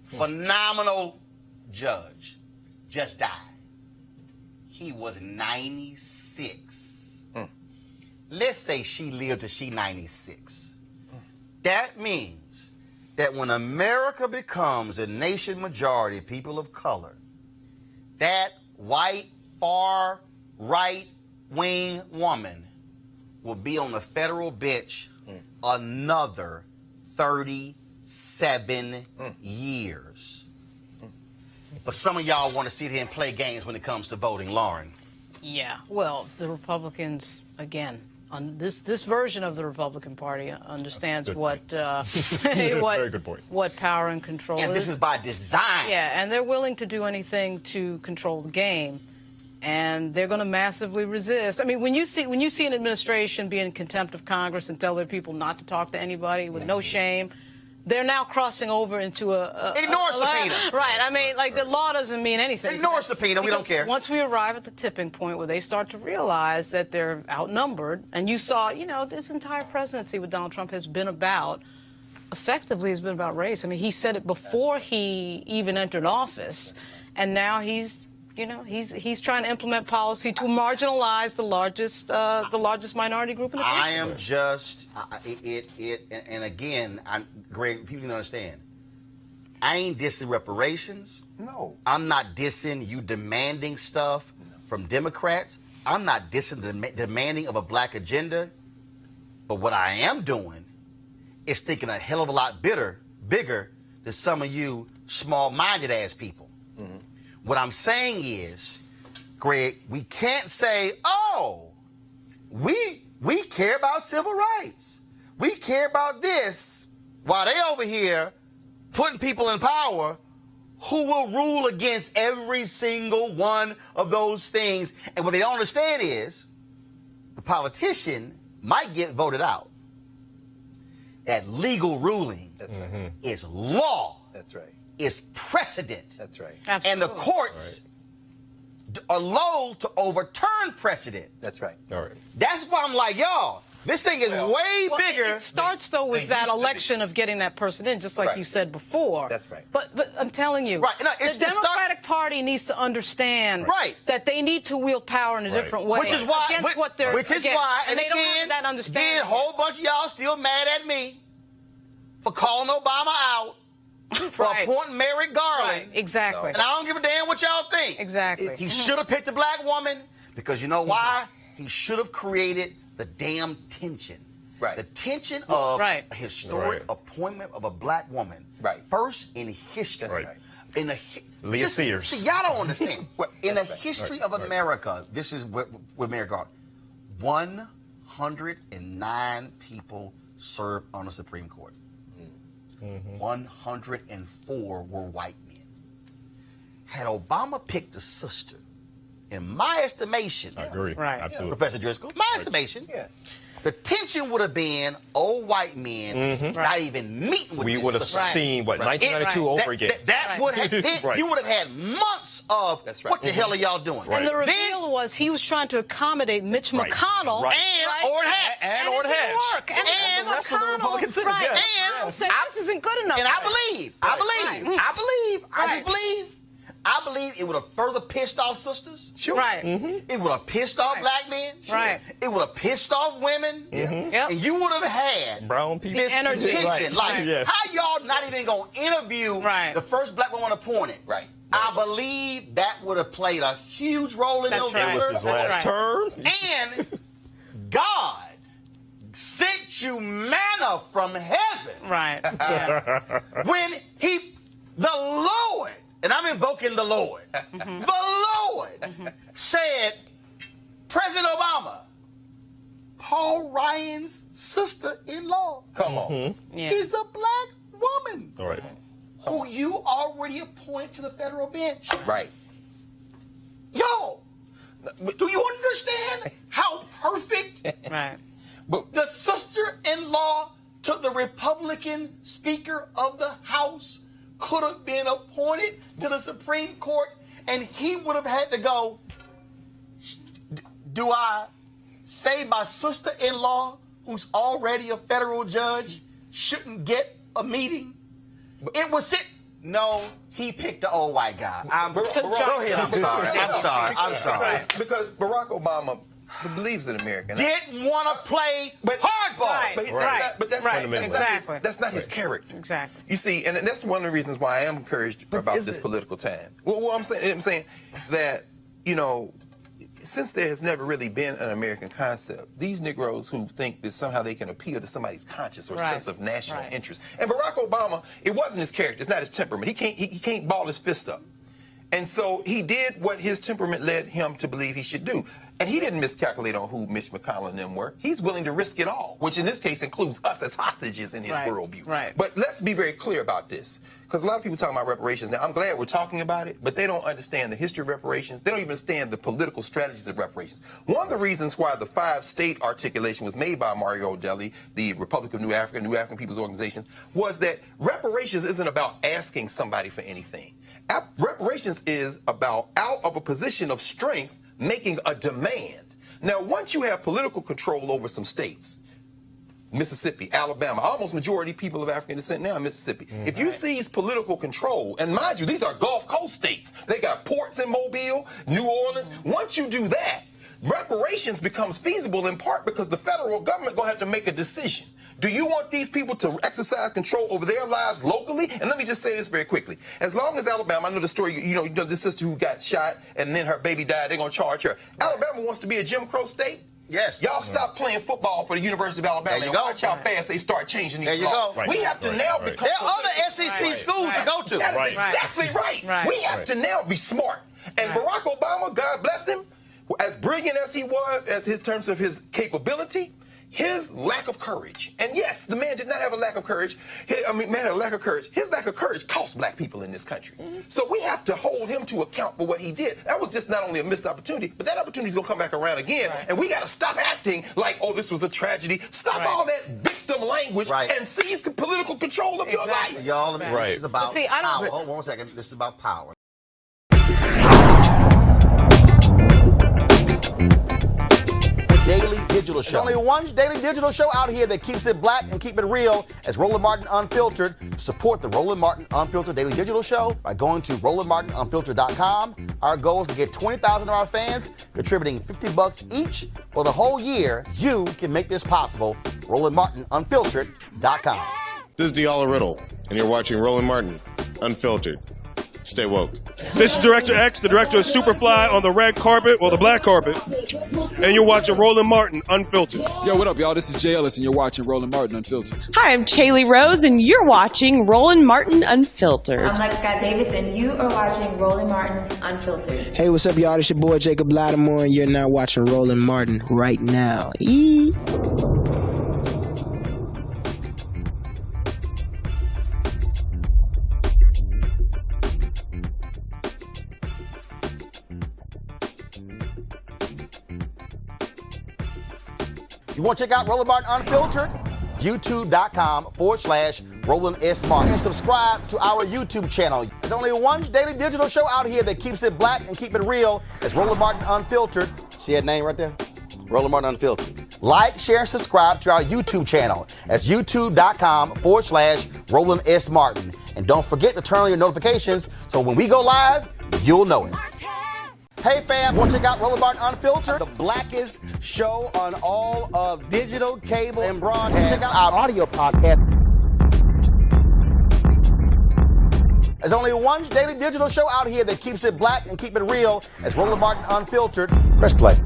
phenomenal judge, just died. He was 96. Let's say she lived till she 96. That means that when America becomes a nation majority, people of color, that white, far right wing woman will be on the federal bench another 37 years. But some of y'all want to sit here and play games when it comes to voting, Lauren. Yeah, well, the Republicans, again, on this version of the Republican Party understands what Very good point. what power and control And is. this is by design. Yeah, and they're willing to do anything to control the game, and they're going to massively resist. I mean, when you see an administration be in contempt of Congress and tell their people not to talk to anybody with no shame, they're now crossing over into Ignore subpoena. Right. I mean, like, the law doesn't mean anything. Ignore subpoena. We don't Because care. Once we arrive at the tipping point where they start to realize that they're outnumbered, and you saw, this entire presidency with Donald Trump has been about, effectively, has been about race. I mean, he said it before he even entered office, and now he's trying to implement policy to marginalize the largest minority group in the country. I am just and again, Greg, people need to understand. I ain't dissing reparations. No. I'm not dissing you demanding stuff from Democrats. I'm not dissing the demanding of a black agenda. But what I am doing is thinking a hell of a lot bigger than some of you small-minded ass people. What I'm saying is, Greg, we can't say, oh, we care about civil rights. We care about this, while they over here putting people in power who will rule against every single one of those things. And what they don't understand is the politician might get voted out. That legal ruling is law. That's right. Is precedent. That's right. Absolutely. And the courts are loath to overturn precedent. That's right. All right. That's why I'm like, y'all, this thing is way bigger. It starts, though, with that election of getting that person in, just like you said before. That's right. But I'm telling you, Right. No, the Democratic Party needs to understand that they need to wield power in a different way. Which is why, and they don't have that understanding. Again, a whole bunch of y'all still mad at me for calling Obama out. For appointing Merrick Garland. Right, exactly. And I don't give a damn what y'all think. Exactly. He should have picked a black woman because you know why? He should have created the damn tension. Right. The tension of a historic appointment of a black woman. Right. First in history. Right. In the Leah Sears. See, y'all don't understand. In the history of America, this is with Merrick Garland. 109 people served on the Supreme Court. 104 were white men. Had Obama picked a sister, in my estimation, I agree. Right. Absolutely. Professor Driscoll, my estimation, the tension would have been old white men not even meeting with We this would have sister. seen, 1992 over again. That would have been, you would have had months of, what the hell are y'all doing? And the reveal was he was trying to accommodate Mitch McConnell. And Orrin Hatch. And Orrin it didn't Hatch. work. And the rest of the Republican senators, Right. yes. And said, this isn't good enough. And I believe it would have further pissed off sisters. Sure. Right. It would have pissed off black men. Right. It would have pissed off women. Yep. And you would have had brown people. this energy. tension. Right. Like, Yes. how y'all not even going to interview the first black woman appointed? Right. I believe that would have played a huge role in November. It was his last term. And God sent you manna from heaven. Right. When the Lord, and I'm invoking the Lord, the Lord said, President Obama, Paul Ryan's sister-in-law, come on, is a black woman. All right. who you already appointed to the federal bench. Right. Yo, do you understand how perfect the sister-in-law to the Republican Speaker of the House could have been appointed to the Supreme Court, and he would have had to go, do I say my sister-in-law, who's already a federal judge, shouldn't get a meeting? It was it. No, he picked the old white guy. Go ahead. I'm sorry. Because Barack Obama believes in America. Didn't want to play hardball. But that's not his character. Exactly. You see, and that's one of the reasons why I am encouraged about this political time. Well, I'm saying that, you know, since there has never really been an American concept, these Negroes who think that somehow they can appeal to somebody's conscience or sense of national interest. And Barack Obama, it wasn't his character. It's not his temperament. He can't ball his fist up. And so he did what his temperament led him to believe he should do. And he didn't miscalculate on who Mitch McConnell and them were. He's willing to risk it all, which in this case includes us as hostages in his worldview. But let's be very clear about this, because a lot of people talk about reparations. Now, I'm glad we're talking about it, but they don't understand the history of reparations. They don't even understand the political strategies of reparations. One of the reasons why the 5-state articulation was made by Mario Deli, the Republic of New African People's Organization, was that reparations isn't about asking somebody for anything. Reparations is about, out of a position of strength, making a demand. Now, once you have political control over some states, Mississippi, Alabama, almost majority people of African descent now in Mississippi. If you seize political control, and mind you, these are Gulf Coast states. They got ports in Mobile, New Orleans. Once you do that, reparations becomes feasible in part because the federal government gonna have to make a decision. Do you want these people to exercise control over their lives locally? And let me just say this very quickly. As long as Alabama, I know the story, you know this sister who got shot and then her baby died, they're going to charge her. Alabama wants to be a Jim Crow state? Yes. Y'all stop playing football for the University of Alabama and watch how fast they start changing these laws. We have to now become... There are other SEC schools to go to. That is exactly right. We have to now be smart. And Barack Obama, God bless him, as brilliant as he was, as his terms of his capability, his lack of courage, and yes, the man did not have a lack of courage. Man had a lack of courage. His lack of courage cost black people in this country. So we have to hold him to account for what he did. That was just not only a missed opportunity, but that opportunity is going to come back around again. And we got to stop acting like, oh, this was a tragedy. Stop all that victim language and seize political control of your life. Y'all, this is about power. Hold on 1 second. This is about power. Daily Digital Show. There's only one daily digital show out here that keeps it black and keep it real as Roland Martin Unfiltered. Support the Roland Martin Unfiltered Daily Digital Show by going to RolandMartinUnfiltered.com. Our goal is to get 20,000 of our fans contributing $50 each for the whole year. You can make this possible. RolandMartinUnfiltered.com. This is Diala Riddle, and you're watching Roland Martin Unfiltered. Stay woke. This is Director X, the director of Superfly on the red carpet, or the black carpet, and you're watching Roland Martin Unfiltered. Yo, what up, y'all? This is Jay Ellis, and you're watching Roland Martin Unfiltered. Hi, I'm Chaley Rose, and you're watching Roland Martin Unfiltered. I'm Lex Scott Davis, and you are watching Roland Martin Unfiltered. Hey, what's up, y'all? It's your boy Jacob Lattimore, and you're now watching Roland Martin right now. You want to check out Roland Martin Unfiltered? YouTube.com/Roland S. Martin. And subscribe to our YouTube channel. There's only one daily digital show out here that keeps it black and keep it real. It's Roland Martin Unfiltered. See that name right there? Roland Martin Unfiltered. Like, share, and subscribe to our YouTube channel. That's YouTube.com/Roland S. Martin. And don't forget to turn on your notifications so when we go live, you'll know it. Hey fam, want to check out Roland Martin Unfiltered, the blackest show on all of digital, cable, and broadcast. Check out our audio podcast. There's only one daily digital show out here that keeps it black and keep it real. It's Roland Martin Unfiltered. Press play.